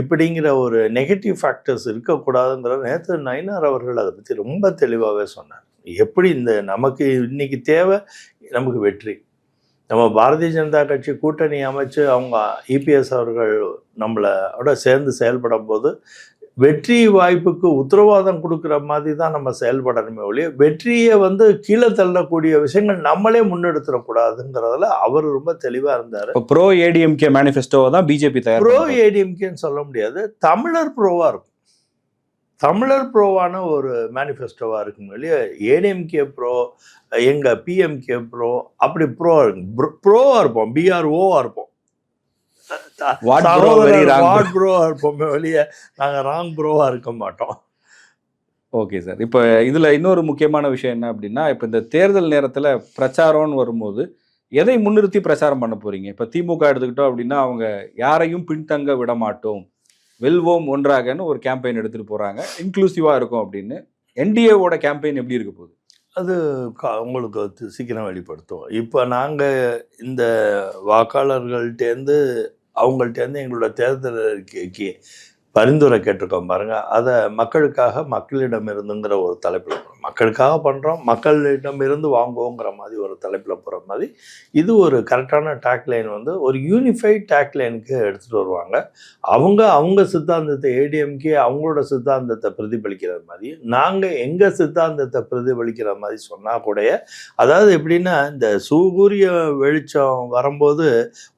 இப்படிங்கிற ஒரு நெகட்டிவ் ஃபேக்டர்ஸ் இருக்கக்கூடாதுங்கிற நேற்று நயினார் அவர்கள் அதை பற்றி ரொம்ப தெளிவாகவே சொன்னார். எப்படி இந்த நமக்கு இன்னைக்கு தேவை, நமக்கு வெற்றி. நம்ம பாரதிய ஜனதா கட்சி கூட்டணி அமைச்சு அவங்க இபிஎஸ் அவர்கள் நம்மளோட சேர்ந்து செயல்படும் போது வெற்றி வாய்ப்புக்கு உத்தரவாதம் கொடுக்குற மாதிரி தான் நம்ம செயல்படணுமே ஒழிய, வெற்றியை வந்து கீழே தள்ளக்கூடிய விஷயங்கள் நம்மளே முன்னெடுத்துடக்கூடாதுங்கிறதுல அவர் ரொம்ப தெளிவாக இருந்தார். ப்ரோ ஏடிஎம்கே மேனிஃபெஸ்டோவை தான் பிஜேபி தயார். ப்ரோ ஏடிஎம்கேன்னு சொல்ல முடியாது, தமிழர் ப்ரோவாக இருக்கும். தமிழர் ப்ரோவான ஒரு மேனிஃபெஸ்டோவாக இருக்குங்க இல்லையா. ஏடிஎம்கே ப்ரோ, எங்கள் பிஎம்கே ப்ரோ, அப்படி ப்ரோவாக இருக்கும். ப்ரோவாக இருப்போம், பிஆர்ஓவாக இருப்போம். இருப்போமே வெளியே, நாங்கள் ராங் ப்ரோவாக இருக்க மாட்டோம். Okay sir. இப்போ இதில் இன்னொரு முக்கியமான விஷயம் என்ன அப்படின்னா, இப்போ இந்த தேர்தல் நேரத்தில் பிரச்சாரம்னு வரும்போது எதை முன்னிறுத்தி பிரச்சாரம் பண்ண போகிறீங்க? இப்போ திமுக எடுத்துக்கிட்டோம் அப்படின்னா, அவங்க யாரையும் பின்தங்க விட மாட்டோம், வெல்வோம் ஒன்றாகன்னு ஒரு கேம்பெயின் எடுத்துகிட்டு போகிறாங்க, இன்க்ளூசிவாக இருக்கும் அப்படின்னு. என்டிஏவோட கேம்பெயின் எப்படி இருக்க போகுது? அது உங்களுக்கு சீக்கிரம் வெளிப்படுத்தும். இப்போ நாங்கள் இந்த வாக்காளர்கள்டேருந்து அவங்கள்ட்டேருந்து எங்களோட தேர்தல் அறிக்கைக்கு பரிந்துரை கேட்டிருக்கோம் பாருங்கள், அதை மக்களுக்காக மக்களிடம் இருந்துங்கிற ஒரு தலைப்பில் மக்களுக்காக பண்ணுறோம், மக்களிடமிருந்து வாங்குவோங்கிற மாதிரி ஒரு தலைப்பில் போகிற மாதிரி இது ஒரு கரெக்டான டேக்லைன் வந்து ஒரு யூனிஃபைட் டேக்லைனுக்கு எடுத்துகிட்டு வருவாங்க. அவங்க சித்தாந்தத்தை ஏடிஎம்கே அவங்களோட சித்தாந்தத்தை பிரதிபலிக்கிற மாதிரி, நாங்கள் எங்கள் சித்தாந்தத்தை பிரதிபலிக்கிற மாதிரி சொன்னால் கூட, அதாவது எப்படின்னா இந்த சூரிய வெளிச்சம் வரும்போது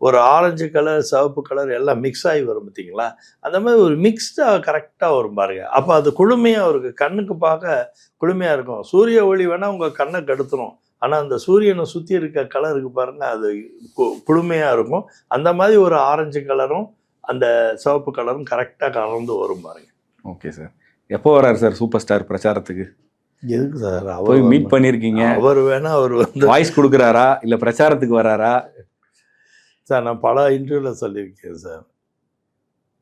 ஒரு ஆரஞ்சு கலர் சிவப்பு கலர் எல்லாம் மிக்ஸ் ஆகி வரும் பார்த்தீங்களா, அந்த மாதிரி ஒரு மிக்ஸ்டாக கரெக்டாக வரும் பாருங்க. அப்போ அது குளுமையாக அவருக்கு கண்ணுக்கு பார்க்க குளுமையாக இருக்கும். சூரிய ஒளி வேணால் உங்கள் கண்ணை கெடுத்துரும், ஆனால் அந்த சூரியனை சுற்றி இருக்க கலருக்கு பாருங்கள் அது குளுமையாக இருக்கும். அந்த மாதிரி ஒரு ஆரஞ்சு கலரும் அந்த சிவப்பு கலரும் கரெக்டாக கலந்து வரும் பாருங்க. ஓகே சார், எப்போ வராரு சார் சூப்பர் ஸ்டார் பிரச்சாரத்துக்கு? எதுக்கு சார் போய் மீட் பண்ணியிருக்கீங்க? அவர் வேணா அவர் வந்து வாய்ஸ் கொடுக்குறாரா இல்லை பிரச்சாரத்துக்கு வராரா? சார் நான் பல இன்டர்வியூவில் சொல்லியிருக்கேன் சார்,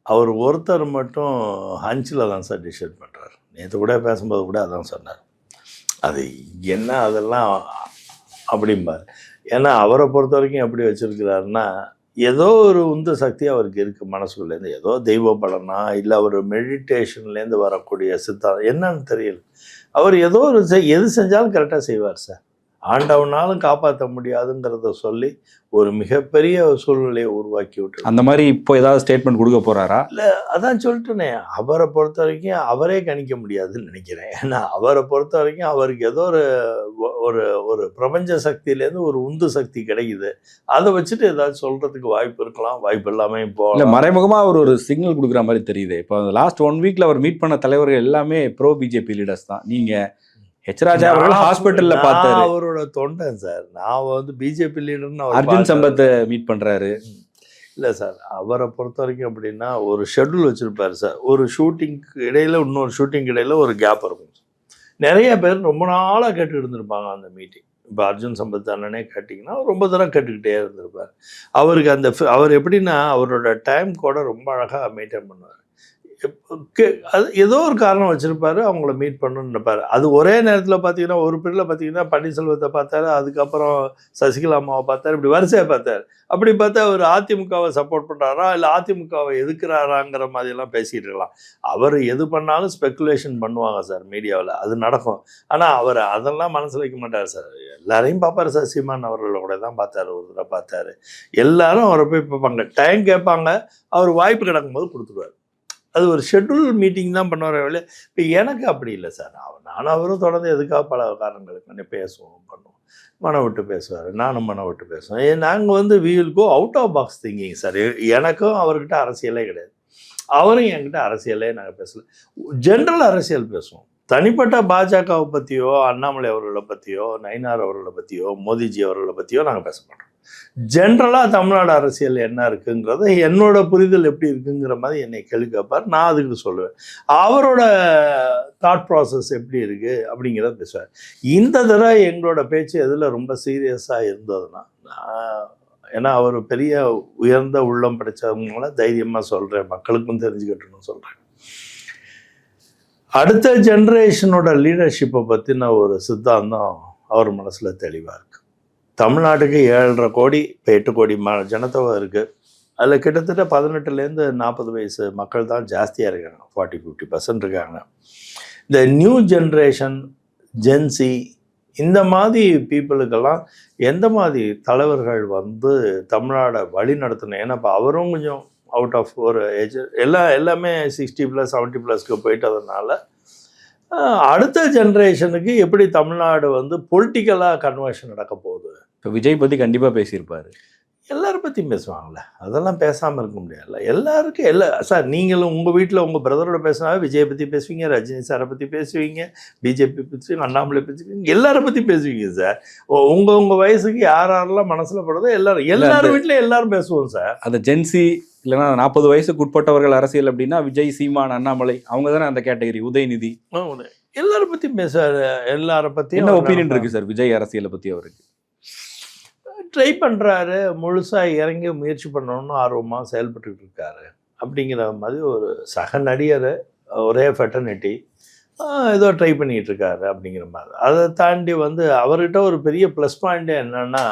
அவர் ஒருத்தர் மட்டும் ஹஞ்சில் தான் சார் டிசைட் பண்ணுறாரு. நேற்று கூட பேசும்போது கூட அதான் சொன்னார். அது என்ன அதெல்லாம் அப்படிம்பார். ஏன்னா அவரை பொறுத்த வரைக்கும் எப்படி வச்சுருக்கிறாருன்னா, ஏதோ ஒரு உந்து சக்தி அவருக்கு இருக்குது மனசுக்குள்ளேருந்து, ஏதோ தெய்வ பலனா இல்லை அவர் மெடிடேஷன்லேருந்து வரக்கூடிய சித்தாந்தம் என்னன்னு தெரியல. அவர் ஏதோ ஒரு எது செஞ்சாலும் கரெக்டாக செய்வார் சார். ஆண்டவனாலும் காப்பாற்ற முடியாதுங்கிறத சொல்லி ஒரு மிகப்பெரிய சூழ்நிலையை உருவாக்கி விட்டு அந்த மாதிரி இப்போ ஏதாவது ஸ்டேட்மெண்ட் கொடுக்க போறாரா? இல்லை, அதான் சொல்லிட்டேனே, அவரை பொறுத்த வரைக்கும் அவரே கணிக்க முடியாதுன்னு நினைக்கிறேன். ஏன்னா அவரை பொறுத்த வரைக்கும் அவருக்கு ஏதோ ஒரு ஒரு பிரபஞ்ச சக்தியிலேருந்து ஒரு உந்து சக்தி கிடைக்குது, அதை வச்சுட்டு ஏதாவது சொல்றதுக்கு வாய்ப்பு இருக்கலாம், வாய்ப்பு எல்லாமே போகலாம். இல்லை, மறைமுகமாக அவர் ஒரு சிக்னல் கொடுக்குற மாதிரி தெரியுது. இப்போ லாஸ்ட் 1 வீக்ல அவர் மீட் பண்ண தலைவர்கள் எல்லாமே ப்ரோ பிஜேபி லீடர்ஸ் தான். நீங்க ஹெச் ராஜா அவர்கள் ஹாஸ்பிட்டல்ல பார்த்தாரு, அவரோட தொண்டன் சார். நான் வந்து பிஜேபி லீடர்னு அர்ஜுன் சம்பத்தை மீட் பண்றாரு. இல்லை சார், அவரை பொறுத்த வரைக்கும் அப்படின்னா ஒரு ஷெட்யூல் வச்சுருப்பார் சார். ஒரு ஷூட்டிங்க்கு இடையில் இன்னொரு ஷூட்டிங் இடையில் ஒரு கேப் இருக்கும். நிறைய பேர் ரொம்ப நாளாக கேட்டுக்கிட்டு இருந்திருப்பாங்க அந்த மீட்டிங். இப்போ அர்ஜுன் சம்பத் அண்ணனே கேட்டிங்கன்னா ரொம்ப தூரம் கேட்டுக்கிட்டே இருந்திருப்பார். அவருக்கு அவர் எப்படின்னா அவரோட டைம் கூட ரொம்ப அழகாக மெயின்டைன் பண்ணுவார். அது ஏதோ ஒரு காரணம் வச்சுருப்பாரு, அவங்கள மீட் பண்ணணும்னு நினைப்பார். அது ஒரே நேரத்தில் பார்த்தீங்கன்னா ஒரு பீரியடில் பார்த்தீங்கன்னா பன்னீர்செல்வத்தை பார்த்தாரு, அதுக்கப்புறம் சசிகலா அம்மாவை பார்த்தாரு, இப்படி வரிசையாக பார்த்தார். அப்படி பார்த்தா அவர் அதிமுகவை சப்போர்ட் பண்ணுறாரா இல்லை அதிமுகவை எதுக்குறாராங்கிற மாதிரிலாம் பேசிகிட்டு இருக்கலாம். அவர் எது பண்ணாலும் ஸ்பெக்குலேஷன் பண்ணுவாங்க சார் மீடியாவில், அது நடக்கும். ஆனால் அவர் அதெல்லாம் மனசில் வைக்க மாட்டார் சார். எல்லாரையும் பார்ப்பார் சார். சீமான் அவர்களை கூட தான் பார்த்தாரு, ஒரு தடவை பார்த்தாரு. எல்லாரும் அவரை போய் பார்ப்பாங்க, டைம் கேட்பாங்க, அவர் வாய்ப்பு கிடக்கும்போது கொடுத்துருவார். அது ஒரு ஷெட்யூல் மீட்டிங் தான் பண்ணுவார். இப்போ எனக்கு அப்படி இல்லை சார். நானும் அவரும் தொடர்ந்து எதுக்காக பல காரணங்களுக்கு பேசுவோம், பண்ணுவோம். மனம் விட்டு பேசுவார், நானும் மனம் விட்டு பேசுவேன். நாங்கள் வந்து we will go out of box thinking sir. எனக்கும் அவர்கிட்ட அரசியலே கிடையாது, அவரும் என்கிட்ட அரசியலே நாங்கள் பேசல. ஜென்ரல் அரசியல் பேசுவோம். தனிப்பட்ட பாஜகவை பற்றியோ அண்ணாமலை அவர்களை பற்றியோ நயினார் அவர்களை பற்றியோ மோடிஜி அவர்களை பற்றியோ நாங்கள் பேச மாட்டோம். ஜென்ரலாக தமிழ்நாடு அரசியல் என்ன இருக்குங்கிறத என்னோட புரிதல் எப்படி இருக்குங்கிற மாதிரி என்னை கேள்வி கேட்பார், நான் அதுக்கு சொல்லுவேன். அவரோட தாட் ப்ராசஸ் எப்படி இருக்குது அப்படிங்கிறத பேசுவார். இந்த தடவை எங்களோட பேச்சு எதில் ரொம்ப சீரியஸாக இருந்ததுன்னா, ஏன்னா அவர் பெரிய உயர்ந்த உள்ளம் படைச்சவங்கள தைரியமாக சொல்கிறேன், மக்களுக்கும் தெரிஞ்சுக்கிட்டணும்னு சொல்கிறேன். அடுத்த ஜென்ரேஷனோட லீடர்ஷிப்பை பற்றின ஒரு சித்தாந்தம் அவர் மனசில் தெளிவாக இருக்குது. தமிழ்நாட்டுக்கு 7.5 கோடி, இப்போ 8 கோடி ஜனத்தொகை இருக்குது. அதில் கிட்டத்தட்ட 18லேருந்து 40 வயசு மக்கள் தான் ஜாஸ்தியாக இருக்காங்க, 40-50% இருக்காங்க. இந்த நியூ ஜென்ரேஷன் ஜென்சி இந்த மாதிரி பீப்புளுக்கெல்லாம் எந்த மாதிரி தலைவர்கள் வந்து தமிழ்நாடை வழி நடத்தணும்? ஏன்னா இப்போ அவரும் கொஞ்சம் அவுட் ஆஃப் ஒரு ஏஜ், எல்லாமே 60+, 70+க்கு போயிட்டதுனால அடுத்த ஜென்ரேஷனுக்கு எப்படி தமிழ்நாடு வந்து பொலிட்டிக்கலாக கன்வர்ஷன் நடக்க போகுது. இப்போ விஜய் பற்றி கண்டிப்பாக பேசியிருப்பார். எல்லாரும் பற்றியும் பேசுவாங்கள்ல, அதெல்லாம் பேசாமல் இருக்க முடியாதுல்ல. எல்லாருக்கும் சார், நீங்களும் உங்கள் வீட்டில் உங்கள் பிரதரோட பேசினாவே விஜயை பற்றி பேசுவீங்க, ரஜினி சாரை பற்றி பேசுவீங்க, பிஜேபி பற்றி, அண்ணாமலை பற்றி, எல்லாரை பற்றி பேசுவீங்க சார். உங்கள் வயசுக்கு யாரெல்லாம் மனசில் படுறதோ எல்லாரும் வீட்டில் எல்லாரும் பேசுவோம் சார். அந்த ஜென்சி இல்லைன்னா 40 வயசுக்கு உட்பட்டவர்கள் அரசியல் அப்படின்னா விஜய், சீமான், அண்ணாமலை அவங்க தானே அந்த கேட்டகரி. உதயநிதி, எல்லாரை பற்றியும் பேசுவார். எல்லாரை பற்றி என்ன ஒப்பீனியன் இருக்குது சார் விஜய் அரசியலை பற்றி? அவருக்கு ட்ரை பண்ணுறாரு, முழுசாக இறங்கி முயற்சி பண்ணணும்னு ஆர்வமாக செயல்பட்டுக்கிட்டு இருக்காரு. அப்படிங்கிற மாதிரி ஒரு சக நடிகர், ஒரே ஃபெட்டர்னிட்டி, ஏதோ ட்ரை பண்ணிகிட்டு இருக்காரு அப்படிங்கிற மாதிரி. அதை தாண்டி வந்து அவர்கிட்ட ஒரு பெரிய ப்ளஸ் பாயிண்ட்டே என்னென்னா,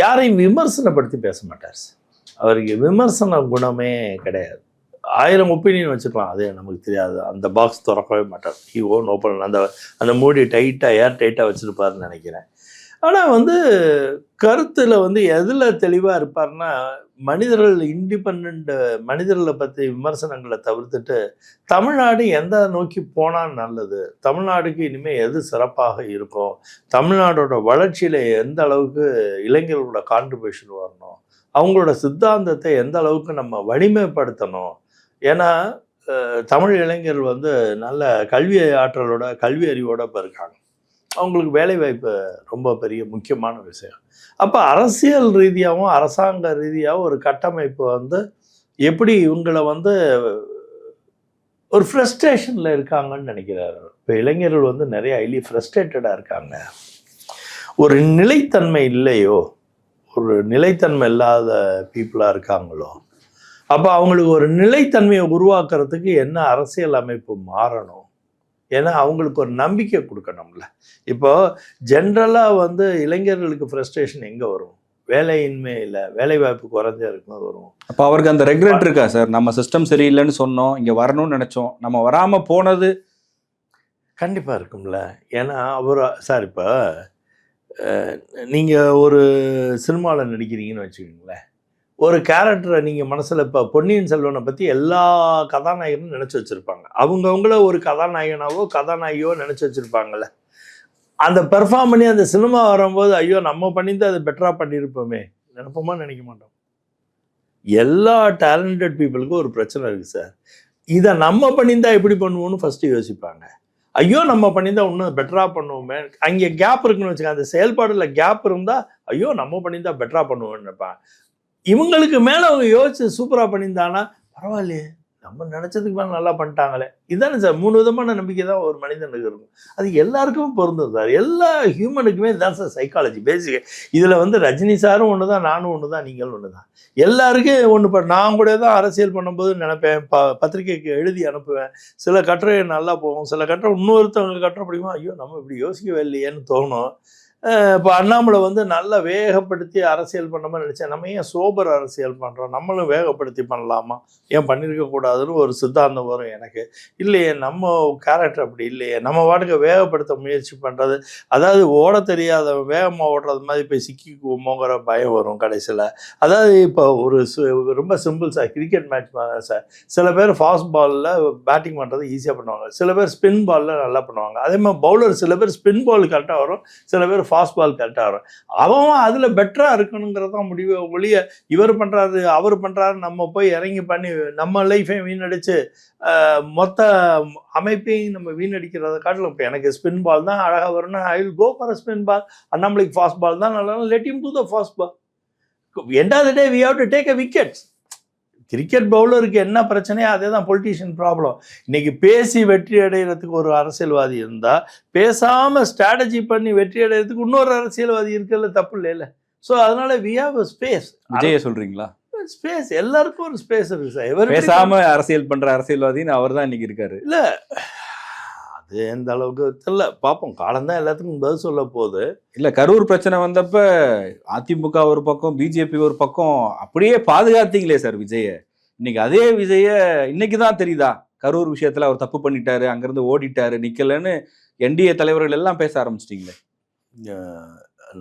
யாரையும் விமர்சனப்படுத்தி பேச மாட்டார் சார். அவருக்கு விமர்சன குணமே கிடையாது. 1000 ஒப்பீனியன் வச்சுக்கலாம், அது நமக்கு தெரியாது. அந்த பாக்ஸ் திறக்கவே மாட்டார். ஹி ஓன் ஓப்பன் அந்த மூடி டைட்டாக ஏர் டைட்டாக வச்சுருப்பாருன்னு நினைக்கிறேன். ஆனால் வந்து கருத்தில் வந்து எதில் தெளிவாக இருப்பார்னா, மனிதர்கள் இண்டிபெண்ட் மனிதர்களை பற்றி விமர்சனங்களை தவிர்த்துட்டு தமிழ்நாடு எந்த நோக்கி போனால் நல்லது, தமிழ்நாடுக்கு இனிமேல் எது சிறப்பாக இருக்கும், தமிழ்நாடோட வளர்ச்சியில் எந்த அளவுக்கு இளைஞர்களோட கான்ட்ரிபியூஷன் வரணும், அவங்களோட சித்தாந்தத்தை எந்த அளவுக்கு நம்ம வலிமைப்படுத்தணும். ஏன்னா தமிழ் இளைஞர்கள் வந்து நல்ல கல்வி ஆற்றலோட கல்வி அறிவோட இப்போ இருக்காங்க. அவங்களுக்கு வேலைவாய்ப்பு ரொம்ப பெரிய முக்கியமான விஷயம். அப்போ அரசியல் ரீதியாகவும் அரசாங்க ரீதியாகவும் ஒரு கட்டமைப்பு வந்து எப்படி இவங்களை வந்து ஒரு ஃப்ரஸ்ட்ரேஷனில் இருக்காங்கன்னு நினைக்கிறாரு. இப்போ இளைஞர்கள் வந்து நிறைய ஹைலி ஃப்ரஸ்ட்ரேட்டடாக இருக்காங்க. ஒரு நிலைத்தன்மை இல்லையோ, ஒரு நிலைத்தன்மை இல்லாத பீப்புளாக இருக்காங்களோ, அப்போ அவங்களுக்கு ஒரு நிலைத்தன்மையை உருவாக்குறதுக்கு என்ன அரசியல் அமைப்பு மாறணும்? ஏன்னா அவங்களுக்கு ஒரு நம்பிக்கை கொடுக்கணும்ல. இப்போ ஜென்ரலாக வந்து இளைஞர்களுக்கு ஃப்ரஸ்ட்ரேஷன் எங்கே வரும்? வேலையின்மை இல்லை, வேலை வாய்ப்பு குறைஞ்ச இருக்கும்போது வரும். அப்போ அவருக்கு அந்த ரெக்ரெட் இருக்கா சார்? நம்ம சிஸ்டம் சரியில்லைன்னு சொன்னோம், இங்கே வரணும்னு நினச்சோம், நம்ம வராமல் போனது. கண்டிப்பாக இருக்கும்ல. ஏன்னா அவர் சார் இப்போ நீங்கள் ஒரு சினிமாவில் நடிக்கிறீங்கன்னு வச்சுக்கோங்களேன், ஒரு கேரக்டரை நீங்கள் மனசில் இப்போ பொன்னியின் செல்வனை பற்றி எல்லா கதாநாயகனும் நினச்சி வச்சுருப்பாங்க. அவங்கவுங்கள ஒரு கதாநாயகனாவோ கதாநாயகியோ நினச்சி வச்சுருப்பாங்கள்ல. அந்த பெர்ஃபார்ம் பண்ணி அந்த சினிமா வரும்போது ஐயோ நம்ம பண்ணியிருந்தா அது பெட்டராக பண்ணியிருப்போமே நினைப்போமா? நினைக்க மாட்டோம். எல்லா டேலண்டட் பீப்புளுக்கும் ஒரு பிரச்சனை இருக்குது சார். இதை நம்ம பண்ணியிருந்தா எப்படி பண்ணுவோன்னு ஃபஸ்ட்டு யோசிப்பாங்க. ஐயோ நம்ம பண்ணியிருந்தா இன்னும் பெட்டராக பண்ணுவோமே. அங்கே கேப் இருக்குன்னு வச்சுக்கோங்க, அந்த செயல்பாடில் கேப் இருந்தால் ஐயோ நம்ம பண்ணியிருந்தா பெட்டராக பண்ணுவோன்னு நினைப்பாங்க. இவங்களுக்கு மேலே அவங்க யோசிச்சு சூப்பராக பண்ணியிருந்தாங்கன்னா பரவாயில்லையே, நம்ம நினச்சதுக்கு மேலே நல்லா பண்ணிட்டாங்களே. இதுதானே சார் 3 விதமான நம்பிக்கை தான் ஒரு மனிதனுக்கு இருக்கும். அது எல்லாருக்கும் பொருந்தும் சார். எல்லா ஹியூமனுக்குமே இதுதான் சார் சைக்காலஜி பேசிக். இதில் வந்து ரஜினி சாரும் ஒன்று தான், நானும் ஒன்று தான், நீங்களும் ஒன்று தான். எல்லாருக்கும் ஒன்று. நான் கூட தான் அரசியல் பண்ணும்போது நினைப்பேன், பத்திரிகைக்கு எழுதி அனுப்புவேன். சில கட்டுரை நல்லா போகும், சில கட்டுரை இன்னொருத்தவங்க கட்டுரை பிடிக்குமா, ஐயோ நம்ம இப்படி யோசிக்கவே இல்லையேன்னு தோணும். இப்போ அண்ணாமலை வந்து நல்லா வேகப்படுத்தி அரசியல் பண்ண மாதிரி நினச்சேன். நம்ம ஏன் சோபர் அரசியல் பண்ணுறோம், நம்மளும் வேகப்படுத்தி பண்ணலாமா, ஏன் பண்ணியிருக்கக்கூடாதுன்னு ஒரு சித்தாந்தம் வரும் எனக்கு. இல்லையே, நம்ம கேரக்டர் அப்படி இல்லையே, நம்ம வாட்டுக்கு வேகப்படுத்த முயற்சி பண்ணுறது, அதாவது ஓட தெரியாத வேகமாக ஓடுறது மாதிரி போய் சிக்கிக்குவோமோங்கிற பயம் வரும் கடைசியில். அதாவது இப்போ ஒரு ரொம்ப simple sir, cricket match sir, சில பேர் ஃபாஸ்ட் பாலில் பேட்டிங் பண்ணுறது ஈஸியாக பண்ணுவாங்க, சில பேர் ஸ்பின் பாலில் நல்லா பண்ணுவாங்க. அதே மாதிரி பவுலர் சில பேர் ஸ்பின் பால் கரெக்டாக வரும், சில பேர் ஃபாஸ்ட் பால் கரெக்டாக வரும். அவன் அதில் பெட்டராக இருக்கணுங்கிறதான் முடிவு ஒழிய இவர் பண்ணுறாரு அவர் பண்ணுறாரு நம்ம போய் இறங்கி பண்ணி நம்ம லைஃபையும் வீணடிச்சு மொத்த அமைப்பையும் நம்ம வீணடிக்கிறத காட்டிலும் இப்போ எனக்கு ஸ்பின் பால் தான் அழகாக வரும்னா I will go for a spin ball. அண்ணாமலைக்கு ஃபாஸ்ட் பால் தான் நல்லா, let him to the fast ball. End of the day we have to take a wickets. Cricket பவுலருக்கு என்ன பிரச்சனையோ அதே தான் பொலிட்டீஷியன் ப்ராப்ளம். இன்னைக்கு பேசி வெற்றி அடைகிறதுக்கு ஒரு அரசியல்வாதி இருந்தால், பேசாமல் ஸ்ட்ராட்டஜி பண்ணி வெற்றி அடைகிறதுக்கு இன்னொரு அரசியல்வாதி இருக்குல்ல, தப்பு இல்லைல்ல. ஸோ அதனால வி ஹேவ் அ ஸ்பேஸ். விஜய சொல்றீங்களா? ஸ்பேஸ் எல்லாருக்கும் ஒரு ஸ்பேஸ் இருக்கு சார். எவர் பேசாம அரசியல் பண்ற அரசியல்வாதின்னு அவர் தான் இன்னைக்கு இருக்காரு. இல்லை அது எந்த அளவுக்கு தெரியல, பார்ப்போம், காலம் தான் எல்லாத்துக்கும் பதில் சொல்ல போகுது. இல்லை, கரூர் பிரச்சனை வந்தப்ப அதிமுக ஒரு பக்கம், பிஜேபி ஒரு பக்கம், அப்படியே பாதுகாத்தீங்களே சார் விஜய. இன்னைக்கு அதே விஜய இன்னைக்கு தான் தெரியுதா கரூர் விஷயத்துல அவர் தப்பு பண்ணிட்டாரு, அங்கிருந்து ஓடிட்டாரு, நிக்கலன்னு என்டிஏ தலைவர்கள் எல்லாம் பேச ஆரம்பிச்சிட்டீங்களே.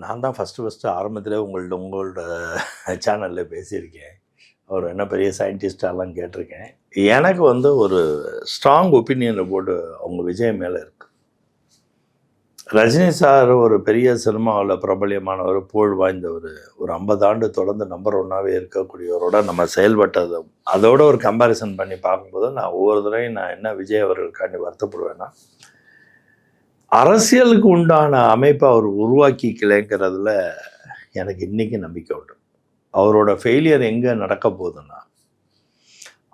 நான் தான் ஃபஸ்ட்டு ஆரம்பத்திலே உங்களோட சேனலில் பேசியிருக்கேன். அவர் என்ன பெரிய சயின்டிஸ்டாலாம் கேட்டிருக்கேன். எனக்கு வந்து ஒரு ஸ்ட்ராங் ஒப்பீனியனை போட்டு அவங்க விஜய் மேலே இருக்கு. ரஜினி சார் ஒரு பெரிய சினிமாவில் பிரபலியமானவர், புகழ் வாய்ந்தவர், ஒரு 50 ஆண்டு தொடர்ந்து நம்பர் 1ஆகவே இருக்கக்கூடியவரோட நம்ம செயல்பட்டது அதோட ஒரு கம்பேரிசன் பண்ணி பார்க்கும்போது நான் ஒவ்வொரு தடவையும் நான் என்ன விஜய் அவர்களுக்காண்டி வருத்தப்படுவேன்னா, அரசியலுக்கு உண்டான அமைப்பை அவர் உருவாக்கிக்கலைங்கிறதுல எனக்கு இன்றைக்கி நம்பிக்கை உண்டு. அவரோட ஃபெயிலியர் எங்கே நடக்க போகுதுன்னா,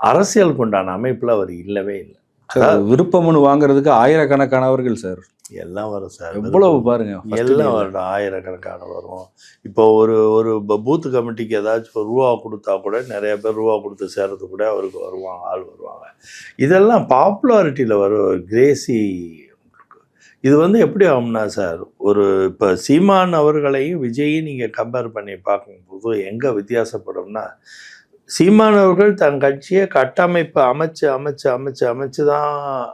அரசியலுக்கு உண்டான அமைப்பில் அவர் இல்லவே இல்லை. விருப்ப மனு வாங்குறதுக்கு ஆயிரக்கணக்கானவர்கள் சார் எல்லாம் வரும் சார். எவ்வளவு பாருங்க, எல்லாம் வரணும், ஆயிரக்கணக்கான வரும். இப்போ ஒரு பூத்து கமிட்டிக்கு ஏதாச்சும் ரூபா கொடுத்தா கூட நிறைய பேர் ரூபா கொடுத்து சேர்றது கூட அவருக்கு வருவாங்க, ஆள் வருவாங்க. இதெல்லாம் பாப்புலாரிட்டியில் வரும் கிரேசி. இது வந்து எப்படி ஆகும்னா சார், ஒரு இப்போ சீமான் அவர்களையும் விஜயையும் நீங்கள் கம்பேர் பண்ணி பார்க்கும்போது எங்கே வித்தியாசப்படும்னா, சீமான் அவர்கள் தன் கட்சியை கட்டமைப்பு அமைச்சு தான்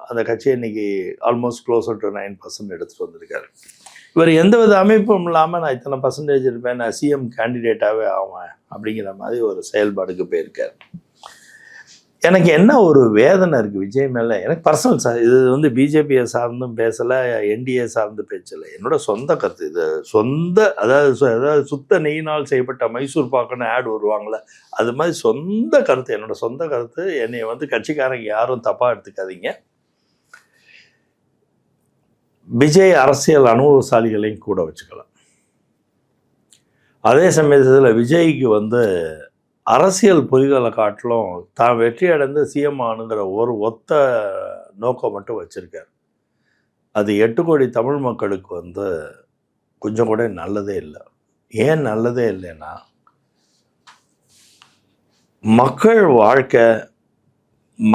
அந்த கட்சியை இன்னைக்கு ஆல்மோஸ்ட் க்ளோசர் டு 9% எடுத்துகிட்டு வந்திருக்காரு. இவர் எந்தவித அமைப்பும் இல்லாமல் நான் இத்தனை பர்சன்டேஜ் இருப்பேன், நான் சிஎம் கேண்டிடேட்டாகவே ஆவேன் அப்படிங்கிற மாதிரி ஒரு செயல்பாடுக்கு போயிருக்காரு. எனக்கு என்ன ஒரு வேதனை இருக்குது விஜய் மேலே, எனக்கு பர்சனல் சார், இது வந்து பிஜேபியை சார்ந்தும் பேசலை, என்டிஏ சார்ந்து பேசலை, என்னோட சொந்த கருத்து இது. அதாவது சுத்த நெய்யினால் செய்யப்பட்ட மைசூர் பாக்குன்னு ஆட் வருவாங்களே, அது மாதிரி சொந்த கருத்து, என்னோட சொந்த கருத்து. என்னை வந்து கட்சிக்காரங்க யாரும் தப்பாக எடுத்துக்காதீங்க. விஜய் அரசியல் அனுபவசாலிகளையும் கூட வச்சுக்கலாம். அதே சமயத்தில் விஜய்க்கு வந்து அரசியல் புரிதலை காட்டிலும் தான் வெற்றி அடைந்து சிஎம் ஆனுங்கிற ஒரு ஒத்த நோக்கம் மட்டும் வச்சுருக்கார். அது 8 கோடி தமிழ் மக்களுக்கு வந்து கொஞ்சம் கூட நல்லதே இல்லை. ஏன் நல்லதே இல்லைன்னா, மக்கள் வாழ்க்கை,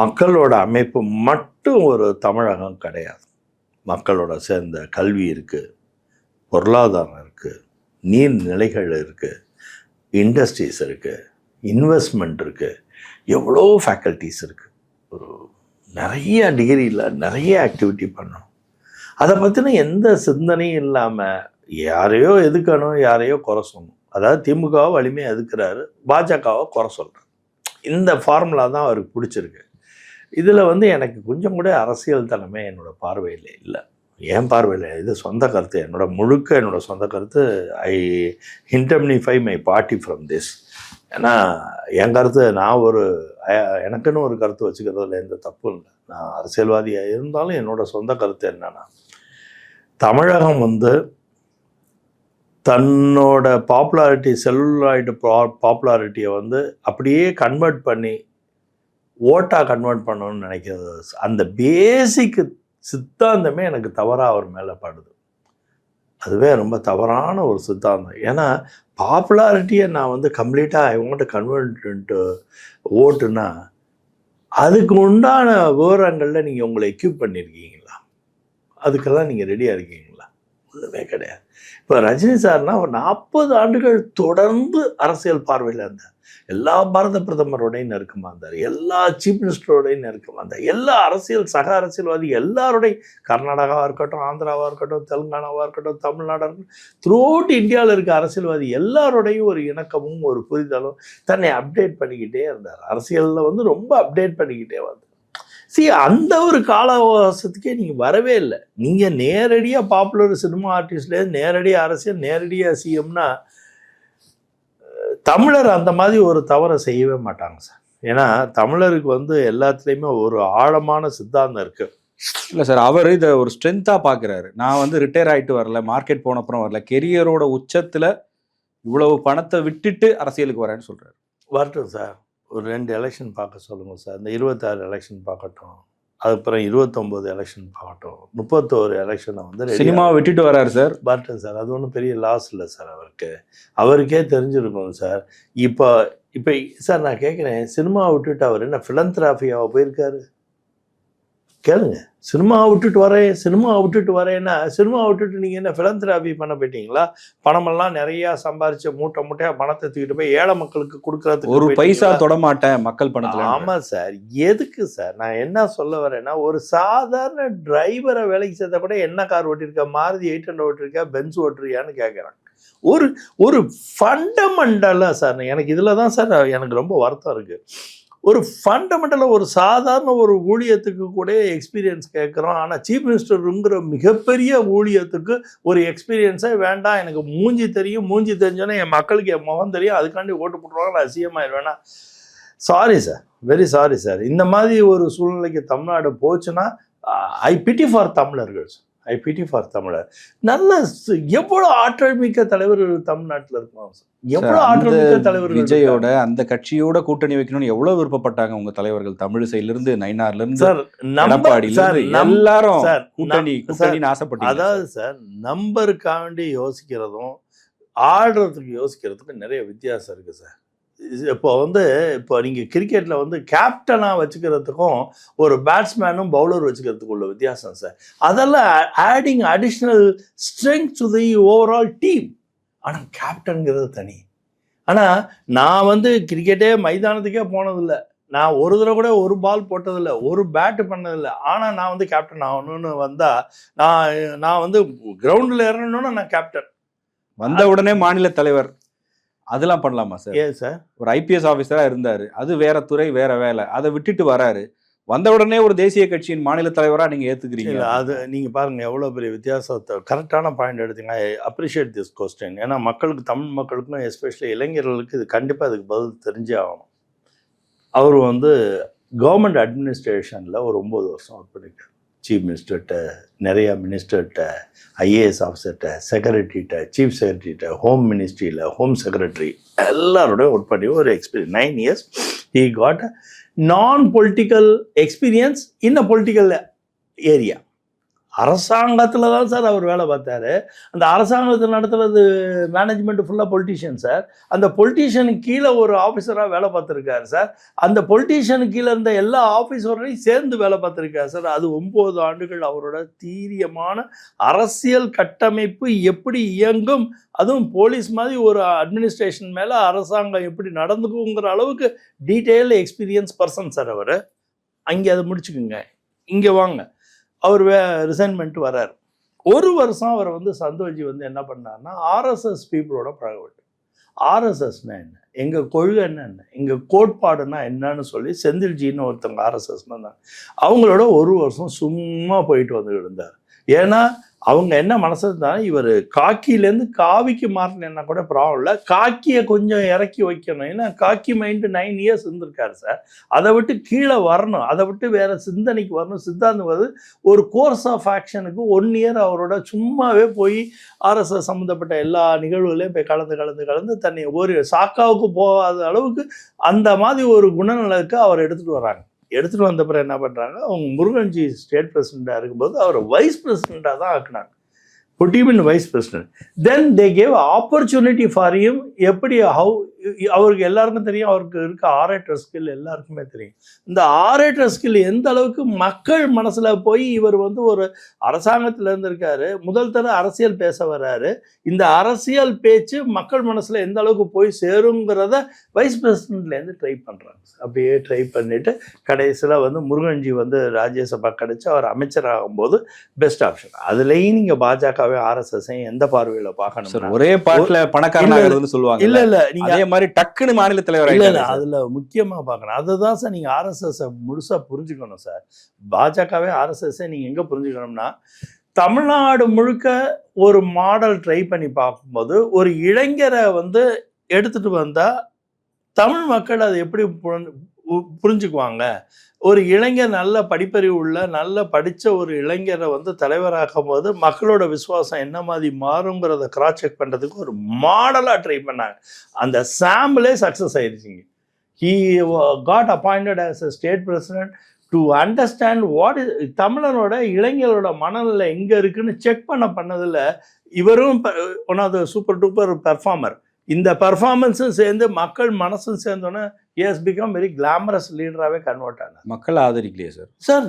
மக்களோட அமைப்பு மட்டும் ஒரு தமிழகம் கிடையாது. மக்களோட சேர்ந்த கல்வி இருக்குது, பொருளாதாரம் இருக்குது, நீர்நிலைகள் இருக்குது, இண்டஸ்ட்ரீஸ் இருக்குது, இன்வெஸ்ட்மெண்ட் இருக்குது, எவ்வளோ ஃபேக்கல்ட்டிஸ் இருக்குது. ஒரு நிறைய டிகிரியில் நிறைய ஆக்டிவிட்டி பண்ணணும். அதை பற்றின எந்த சிந்தனையும் இல்லாமல் யாரையோ எதுக்கணும், யாரையோ குறை சொல்லணும். அதாவது திமுகவை வலிமையாக எதுக்குறாரு, பாஜகவை குறை சொல்கிறார். இந்த ஃபார்முலா தான் அவருக்கு பிடிச்சிருக்கு. இதில் வந்து எனக்கு கொஞ்சம் கூட அரசியல் தனமே என்னோடய பார்வையில் இல்லை. என் பார்வையில் இது சொந்த கருத்து, என்னோட சொந்த கருத்து. ஐ இன்டர்மினிஃபை மை பார்ட்டி ஃப்ரம் திஸ். ஏன்னா என் கருத்து, நான் எனக்குன்னு ஒரு கருத்து வச்சுக்கிறதுல எந்த தப்பும் இல்லை. நான் அரசியல்வாதியாக இருந்தாலும் என்னோட சொந்த கருத்து என்னன்னா, தமிழகம் வந்து தன்னோட பாப்புலாரிட்டி, செல்லுலாய்டு பாப்புலாரிட்டியை வந்து அப்படியே கன்வெர்ட் பண்ணி ஓட்டாக கன்வெர்ட் பண்ணணும்னு நினைக்கிறது, அந்த பேசிக் சித்தாந்தமே எனக்கு தவறாக அவர் மேலே படுது. அதுவே ரொம்ப தவறான ஒரு சித்தாந்தம். ஏன்னா பாப்புலாரிட்டியை நான் வந்து கம்ப்ளீட்டாக ஐ வாண்ட் டு கன்வெர்ட் ஓட்டுனா, அதுக்கு உண்டான விவரங்களில் நீங்கள் உங்களை எக்யூப் பண்ணியிருக்கீங்களா? அதுக்கெல்லாம் நீங்கள் ரெடியாக இருக்கீங்களா? ஒன்றுமே கிடையாது. இப்போ ரஜினி சார்னா ஒரு 40 ஆண்டுகள் தொடர்ந்து அரசியல் பார்வையில் இருந்தார். எல்லா பாரத பிரதமரோடையும் நெருக்கமாக இருந்தார், எல்லா சீஃப் மினிஸ்டரோடையும் நெருக்கமாக இருந்தார், எல்லா சக அரசியல்வாதி எல்லாரோடையும், கர்நாடகாவாக இருக்கட்டும், ஆந்திராவாக இருக்கட்டும், தெலுங்கானாவாக இருக்கட்டும், தமிழ்நாடாக இருக்கட்டும், த்ரூ அவுட் இந்தியாவில் இருக்க அரசியல்வாதி எல்லாரோடையும் ஒரு இணக்கமும் ஒரு புரிதலும், தன்னை அப்டேட் பண்ணிக்கிட்டே இருந்தார். அரசியலில் வந்து ரொம்ப அப்டேட் பண்ணிக்கிட்டே வந்தார். அந்த ஒரு காலவாசத்துக்கே நீங்கள் வரவே இல்லை. நீங்கள் நேரடியாக பாப்புலர் சினிமா ஆர்டிஸ்ட்லேருந்து நேரடியாக அரசியல், நேரடியாக சிஎம்னா, தமிழர் அந்த மாதிரி ஒரு தவறை செய்யவே மாட்டாங்க சார். ஏன்னா தமிழருக்கு வந்து எல்லாத்துலேயுமே ஒரு ஆழமான சித்தாந்தம் இருக்குது. இல்லை சார், அவர் இதை ஒரு ஸ்ட்ரென்த்தாக பார்க்குறாரு. நான் வந்து ரிட்டையர் ஆகிட்டு வரல, மார்க்கெட் போன அப்புறம் வரல, கெரியரோட உச்சத்தில் இவ்வளவு பணத்தை விட்டுட்டு அரசியலுக்கு வரேன்னு சொல்கிறாரு. வரட்டும் சார், ஒரு 2 எலெக்ஷன் பார்க்க சொல்லுங்கள் சார். இந்த 26 எலெக்ஷன் பார்க்கட்டும், அதுக்கப்புறம் 29 எலெக்ஷன் பார்க்கட்டும், 31 எலெக்ஷனை வந்து சினிமாவை விட்டுட்டு வராரு சார். வரட்டும் சார், அது ஒன்றும் பெரிய லாஸ் இல்லை சார். அவருக்கே தெரிஞ்சிருக்கும் சார். இப்போ சார் நான் கேட்குறேன், சினிமாவை விட்டுட்டு அவர் என்ன ஃபிலந்த்ராஃபியாவை போயிருக்காரு? கேளுங்க. சினிமாவை விட்டுட்டு வரேன்னா, சினிமாவை விட்டுட்டு நீங்கள் என்ன ஃபிலந்த்ராஃபி பண்ண போயிட்டீங்களா? பணமெல்லாம் நிறையா சம்பாரிச்சு மூட்டையாக பணத்தை தூக்கிட்டு போய் ஏழை மக்களுக்கு கொடுக்குறதுக்கு ஒரு பைசா தொடமாட்டேன் மக்கள் பணத்தில். ஆமாம் சார். எதுக்கு சார்? நான் என்ன சொல்ல வரேன்னா, ஒரு சாதாரண டிரைவரை வேலைக்கு சேர்த்தா கூட என்ன கார் ஓட்டிருக்கா, மாருதி 800 ஓட்டிருக்கா, பென்ஸ் ஓட்டுறியான்னு கேட்குறாங்க. ஒரு ஃபண்டமெண்டலாக சார், எனக்கு இதில் தான் சார் எனக்கு ரொம்ப வருத்தம் இருக்குது. ஒரு ஃபண்டமெண்டலாக ஒரு சாதாரண ஒரு ஊழியத்துக்கு கூட எக்ஸ்பீரியன்ஸ் கேட்குறோம். ஆனால் சீஃப் மினிஸ்டருங்கிற மிகப்பெரிய ஊழியத்துக்கு ஒரு எக்ஸ்பீரியன்ஸே வேண்டாம், எனக்கு மூஞ்சி தெரிஞ்சோன்னா என் மக்களுக்கு என் முகம் தெரியும், அதுக்காண்டி ஓட்டு போட்டுருவாங்க, நான் சிஎம் ஆயிடுவேன்னா, sorry sir, very sorry sir. இந்த மாதிரி ஒரு சூழ்நிலைக்கு தமிழ்நாடு போச்சுன்னா ஐ பிட்டி ஃபார் தமிழர்கள் சார். ஐ பிட்டி ஃபார் தமிழர். நல்ல எவ்வளோ ஆற்றல் மிக்க தலைவர்கள் தமிழ்நாட்டில் இருக்கலாம் சார். எவ்வளோ ஆற்றல் மிக்க தலைவர்கள். விஜயோட அந்த கட்சியோட கூட்டணி வைக்கணும்னு எவ்வளவு விருப்பப்பட்டாங்க உங்க தலைவர்கள், தமிழிசையிலிருந்து நயினார்லேருந்து சார், எல்லாரும் கூட்டணின்னு ஆசைப்பட்டாங்க. அதாவது சார், நம்பருக்காண்டி யோசிக்கிறதும் ஆடுறதுக்கு யோசிக்கிறதுக்கு நிறைய வித்தியாசம் இருக்கு சார். இப்போ நீங்கள் கிரிக்கெட்டில் வந்து கேப்டனாக வச்சுக்கிறதுக்கும் ஒரு பேட்ஸ்மேனும் பவுலர் வச்சுக்கிறதுக்கு உள்ள வித்தியாசம் சார். அதெல்லாம் adding additional strength to the overall team. ஆனால் கேப்டனுங்கிறது தனி. ஆனால் நான் வந்து கிரிக்கெட்டே மைதானத்துக்கே போனதில்லை, நான் ஒரு தடவை கூட ஒரு பால் போட்டதில்லை, ஒரு பேட்டு பண்ணதில்லை. ஆனால் நான் வந்து கேப்டன் ஆகணும்னு வந்தால் நான் வந்து கிரவுண்டில் இறங்கணும்னா நான் கேப்டன். வந்த உடனே மாநில தலைவர் அதெல்லாம் பண்ணலாமா சார்? ஏன் சார்? ஒரு ஐபிஎஸ் ஆஃபீஸரா இருந்தாரு, அது வேற துறை வேற வேலை, அதை விட்டுட்டு வராரு, வந்த உடனே ஒரு தேசிய கட்சியின் மாநில தலைவரா நீங்க ஏத்துக்கிறீங்க? அது நீங்கள் பாருங்க எவ்வளோ பெரிய வித்தியாசத்தை. கரெக்டான பாயிண்ட் எடுத்தீங்க. I appreciate this question. ஏன்னா மக்களுக்கு, தமிழ் மக்களுக்கும் எஸ்பெஷலி இளைஞர்களுக்கு இது கண்டிப்பாக அதுக்கு பதில் தெரிஞ்சே ஆகணும். அவர் வந்து கவர்மெண்ட் அட்மினிஸ்ட்ரேஷனில் ஒரு 9 வருஷம் ஒர்க் பண்ணியிருக்காரு. சீஃப் மினிஸ்டர்கிட்ட, நிறையா மினிஸ்டர்கிட்ட, ஐஏஎஸ் ஆஃபீஸர்கிட்ட, செக்ரட்டரிகிட்ட, சீஃப் செக்ரட்டரிகிட்ட, ஹோம் மினிஸ்ட்ரியில் ஹோம் செக்ரட்டரி எல்லாரோடையும் ஒர்க் பண்ணி ஒரு experience 9 years he got a non-political experience in a political area. அரசாங்கத்தில் தான் சார் அவர் வேலை பார்த்தாரு. அந்த அரசாங்கத்தை நடத்துறது மேனேஜ்மெண்ட் ஃபுல்லாக பொலிட்டீஷியன் சார். அந்த பொலிட்டீஷியனுக்கு கீழே ஒரு ஆஃபீஸராக வேலை பார்த்துருக்காரு சார். அந்த பொலிட்டீஷியனுக்கு கீழே இருந்த எல்லா ஆஃபீஸரையும் சேர்ந்து வேலை பார்த்துருக்காரு சார். அது 9 ஆண்டுகள் அவரோட தீரியமான அரசியல் கட்டமைப்பு எப்படி இயங்கும், அதுவும் போலீஸ் மாதிரி ஒரு அட்மினிஸ்ட்ரேஷன் மேலே அரசாங்கம் எப்படி நடந்துக்குங்கிற அளவுக்கு டீட்டெயில் எக்ஸ்பீரியன்ஸ் பர்சன் சார் அவர். அங்கே அதை முடிச்சுக்குங்க, இங்கே வாங்க. அவர் ரிசைன் பண்ணிட்டு வர்றார். ஒரு வருஷம் அவர் வந்து சந்தோஷி வந்து என்ன பண்ணார்னா ஆர்எஸ்எஸ் பீப்புளோட பழகப்பட்டு, ஆர்எஸ்எஸ்னா என்ன, எங்கள் கொள்கை என்ன, எங்கள் கோட்பாடுனா என்னன்னு சொல்லி செந்தில்ஜின்னு ஒருத்தவங்க ஆர்எஸ்எஸ்னா இருந்தாங்க, அவங்களோட ஒரு வருஷம் சும்மா போயிட்டு வந்துட்டு இருந்தார். ஏன்னா அவங்க என்ன மனசு தான், இவர் காக்கிலேருந்து காவிக்கு மாறினா கூட ப்ராப்ளம் இல்லை, காக்கியை கொஞ்சம் இறக்கி வைக்கணும். ஏன்னா காக்கி மைண்டு 9 years இருந்திருக்காரு சார். அதை விட்டு கீழே வரணும், அதை விட்டு வேற சிந்தனைக்கு வரணும். சித்தாந்தம் வருது ஒரு கோர்ஸ் ஆஃப் ஆக்ஷனுக்கு 1 year அவரோட சும்மாவே போய் ஆர்எஸ்எஸ் சம்மந்தப்பட்ட எல்லா நிகழ்வுகளையும் போய் கலந்து தன்னை ஒரு சாக்காவுக்கு போகாத அளவுக்கு அந்த மாதிரி ஒரு குணநலனுக்கு அவர் எடுத்துகிட்டு வராங்க. எடுத்துகிட்டு வந்த பிறகு என்ன பண்ணுறாங்க, அவங்க முருகன்ஜி ஸ்டேட் பிரசிடெண்ட்டாக இருக்கும்போது அவரை வைஸ் பிரசிடெண்ட்டாக தான் ஆக்குனாங்க. புட்டிமின் vice president. Then they gave opportunity for him. எப்படி அவருக்கு எல்லாருக்கும் தெரியும், அவருக்கு இருக்க ஆரேட்டர் ஸ்கில் எல்லாருக்குமே தெரியும். இந்த ஆரேட்டர் ஸ்கில் எந்த அளவுக்கு மக்கள் மனசில் போய், இவர் வந்து ஒரு அரசாங்கத்தில் இருந்திருக்காரு, முதல் தர அரசியல் பேச வர்றாரு, இந்த அரசியல் பேச்சு மக்கள் மனசில் எந்த அளவுக்கு போய் சேருங்கிறத வைஸ் பிரசிடென்ட்லேருந்து ட்ரை பண்ணுறாங்க. அப்படியே ட்ரை பண்ணிவிட்டு கடைசியில் வந்து முருகன்ஜி வந்து ராஜ்யசபா கிடைச்சி அவர் அமைச்சராகும்போது பெஸ்ட் ஆப்ஷன். அதுலேயும் நீங்கள் பாஜகவே ஆர்எஸ்எஸ்ஸையும் எந்த பார்வையில் பார்க்கணும்? ஒரே பாட்டில் பணக்காரனாக சொல்லுவாங்க. இல்லை நீங்கள் மாதிரி டக்குன்னு மாநில தலைவர் இல்லை, அதில் முக்கியமாக பார்க்கணும். அதுதான் சார் நீங்கள் ஆர்எஸ்எஸ்ஸை முழுசாக புரிஞ்சுக்கணும் சார். பாஜகவே ஆர்எஸ்எஸ்ஸை நீங்கள் எங்கே புரிஞ்சுக்கணும்னா, தமிழ்நாடு முழுக்க ஒரு மாடல் ட்ரை பண்ணி பார்க்கும்போது ஒரு இளைஞரை வந்து எடுத்துகிட்டு வந்தால் தமிழ் மக்கள் அதை எப்படி புரிஞ்சுக்குவாங்க. ஒரு இளைஞர் நல்ல படிப்பறிவு உள்ள, நல்ல படித்த ஒரு இளைஞரை வந்து தலைவராகும் போது மக்களோட விசுவாசம் என்ன மாதிரி மாறுங்கிறத கிராஸ் செக் பண்ணுறதுக்கு ஒரு மாடலாக ட்ரை பண்ணாங்க. அந்த சாம்பிளே சக்ஸஸ் ஆயிடுச்சிங்க. He got appointed as a state president to understand what is தமிழரோட இளைஞரோட மனநிலை எங்கே இருக்குன்னு செக் பண்ணதில் இவரும் one of the super duper performer. இந்த பர்ஃபார்மன்ஸும் சேர்ந்து மக்கள் மனசும் சேர்ந்தோன்னே எஸ் பிகம் வெரி கிளாமரஸ் லீடராகவே கன்வெர்ட் ஆனார். மக்கள் ஆதரிக்கலையே சார். சார்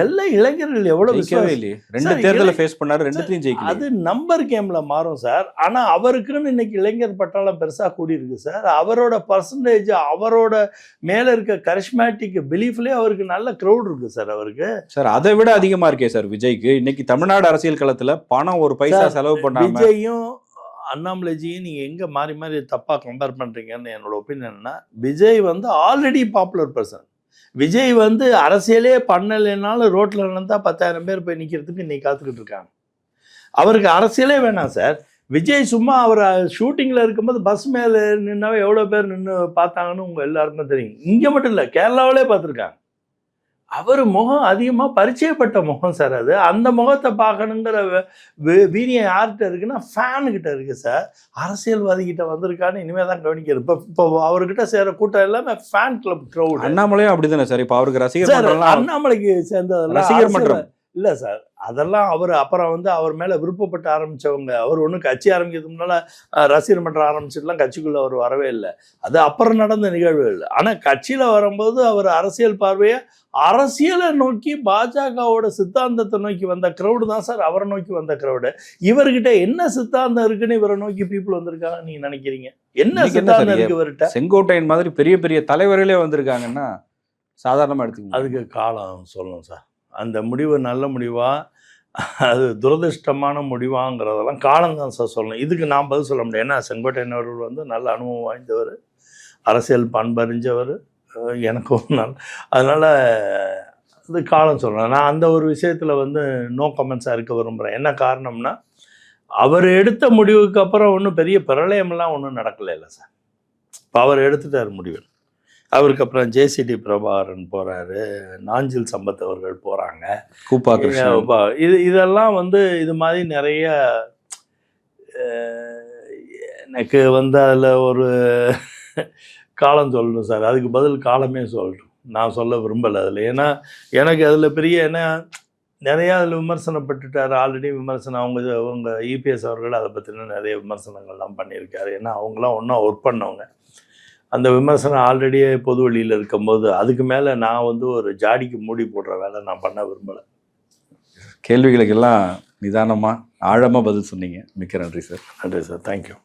எல்லா இளைஞர்கள் எவ்வளோ இல்லையே, 2 தேர்தலை ஃபேஸ் பண்ணாரு, 2த்தையும் ஜெயிக்கல. அது நம்பர் கேமில் மாறும் சார். ஆனால் அவருக்குன்னு இன்னைக்கு இளைஞர் பட்டாளம் பெருசாக கூடியிருக்கு சார். அவரோட பர்சன்டேஜ், அவரோட மேலே இருக்க கரிஷ்மேட்டிக் பிலீஃப்லேயே அவருக்கு நல்ல க்ரௌட் இருக்குது சார். அவருக்கு சார் அதை விட அதிகமாக இருக்கே சார் விஜய்க்கு. இன்னைக்கு தமிழ்நாடு அரசியல் களத்தில் பணம் ஒரு பைசா செலவு பண்ணாம விஜயும் அண்ணாமலைஜியும் நீங்கள் எங்கே மாறி மாறி தப்பாக கம்பேர் பண்ணுறீங்கன்னு என்னோட ஒப்பீனியன்னா, விஜய் வந்து ஆல்ரெடி பாப்புலர் பர்சன். விஜய் வந்து அரசியலே பண்ணலைனாலும் ரோட்டில் இருந்தால் 10,000 பேர் போய் நிற்கிறதுக்கு இன்னைக்கு காத்துக்கிட்டு இருக்காங்க. அவருக்கு அரசியலே வேணாம் சார். விஜய் சும்மா அவர் ஷூட்டிங்கில் இருக்கும்போது பஸ் மேலே நின்னாவே எவ்வளோ பேர் நின்று பார்த்தாங்கன்னு உங்கள் எல்லாருக்கும் தெரியும். இங்கே மட்டும் இல்லை, கேரளாவிலே பார்த்துருக்காங்க. அவர் முகம் அதிகமாக பரிச்சயப்பட்ட முகம் சார். அது அந்த முகத்தை பார்க்கணுங்கிற வீரியம் யார்கிட்ட இருக்குன்னா ஃபேனுக்கிட்ட இருக்குது சார். அரசியல்வாதிகிட்ட வந்திருக்கான்னு இனிமேல் தான் கவனிக்கிறது. இப்போ அவர்கிட்ட சேர கூட்டம் எல்லாமே ஃபேன் கிளப் க்ரௌட். அண்ணாமலையும் அப்படி தானே சார். இப்போ அவருக்கு ரசிகர், அண்ணாமலைக்கு சேர்ந்ததெல்லாம் ரசிகர் மன்றம் இல்லை சார், அதெல்லாம் அவர் அப்புறம் வந்து அவர் மேலே விருப்பப்பட்டு ஆரம்பித்தவங்க. அவர் ஒன்றும் கட்சி ஆரம்பிக்கிறதுக்கு முன்னால் ரசிகர் மன்றம் ஆரம்பிச்சுட்டுலாம் கட்சிக்குள்ளே அவர் வரவே இல்லை. அது அப்புறம் நடந்த நிகழ்வுகள். ஆனால் கட்சியில் வரும்போது அவர் அரசியல் பார்வையை அரசியலை நோக்கி பாஜகவோட சித்தாந்தத்தை நோக்கி வந்த க்ரௌடு தான் சார் அவரை நோக்கி வந்த க்ரௌடு. இவர்கிட்ட என்ன சித்தாந்தம் இருக்குன்னு இவரை நோக்கி பீப்புள் வந்திருக்காங்க நீங்க நினைக்கிறீங்க? என்ன சித்தாந்தம் இருக்கு இவர்கிட்ட? செங்கோட்டையன் மாதிரி பெரிய பெரிய தலைவர்களே வந்திருக்காங்கன்னா சாதாரணமா எடுத்துக்கணும். அதுக்கு காலம் சொல்லணும் சார். அந்த முடிவு நல்ல முடிவா அது துரதிருஷ்டமான முடிவாங்கிறதெல்லாம் காலம் தான் சார் சொல்லணும். இதுக்கு நான் பதில் சொல்ல முடியும். ஏன்னா செங்கோட்டையன் அவர்கள் வந்து நல்ல அனுபவம் வாய்ந்தவர், அரசியல் பண்பறிஞ்சவர், எனக்கும் நான். அதனால் அது காலம் சொல்லணும். நான் அந்த ஒரு விஷயத்தில் வந்து நோ கமெண்ட்ஸாக இருக்க விரும்புகிறேன். என்ன காரணம்னா, அவர் எடுத்த முடிவுக்கு அப்புறம் ஒன்றும் பெரிய பிரளயமெல்லாம் ஒன்றும் நடக்கலை இல்லை சார். இப்போ அவர் எடுத்துட்டார் முடிவு. அவருக்கு அப்புறம் ஜேசிடி பிரபாகரன் போகிறாரு, நாஞ்சில் சம்பத் அவர்கள் போகிறாங்க, கூப்பா கிருஷ்ணன். இதெல்லாம் வந்து இது மாதிரி நிறைய எனக்கு வந்து அதில் ஒரு காலம் சொல்லணும் சார். அதுக்கு பதில் காலமே சொல்லணும். நான் சொல்ல விரும்பலை அதில். ஏன்னா எனக்கு அதில் பெரிய என்ன நிறையா அதில் விமர்சனப்பட்டுட்டார். ஆல்ரெடி விமர்சனம் அவங்க இபிஎஸ் அவர்கள் அதை பற்றின நிறைய விமர்சனங்கள்லாம் பண்ணியிருக்காரு. ஏன்னா அவங்களாம் ஒன்றா ஒர்க் பண்ணவங்க. அந்த விமர்சனம் ஆல்ரெடியே பொது வழியில் இருக்கும்போது அதுக்கு மேலே நான் வந்து ஒரு ஜாடிக்கு மூடி போடுற வேலை நான் பண்ண விரும்பலை. கேள்விகளுக்கெல்லாம் நிதானமாக ஆழமாக பதில் சொன்னீங்க. மிக்க நன்றி சார். நன்றி சார். தேங்க்யூ.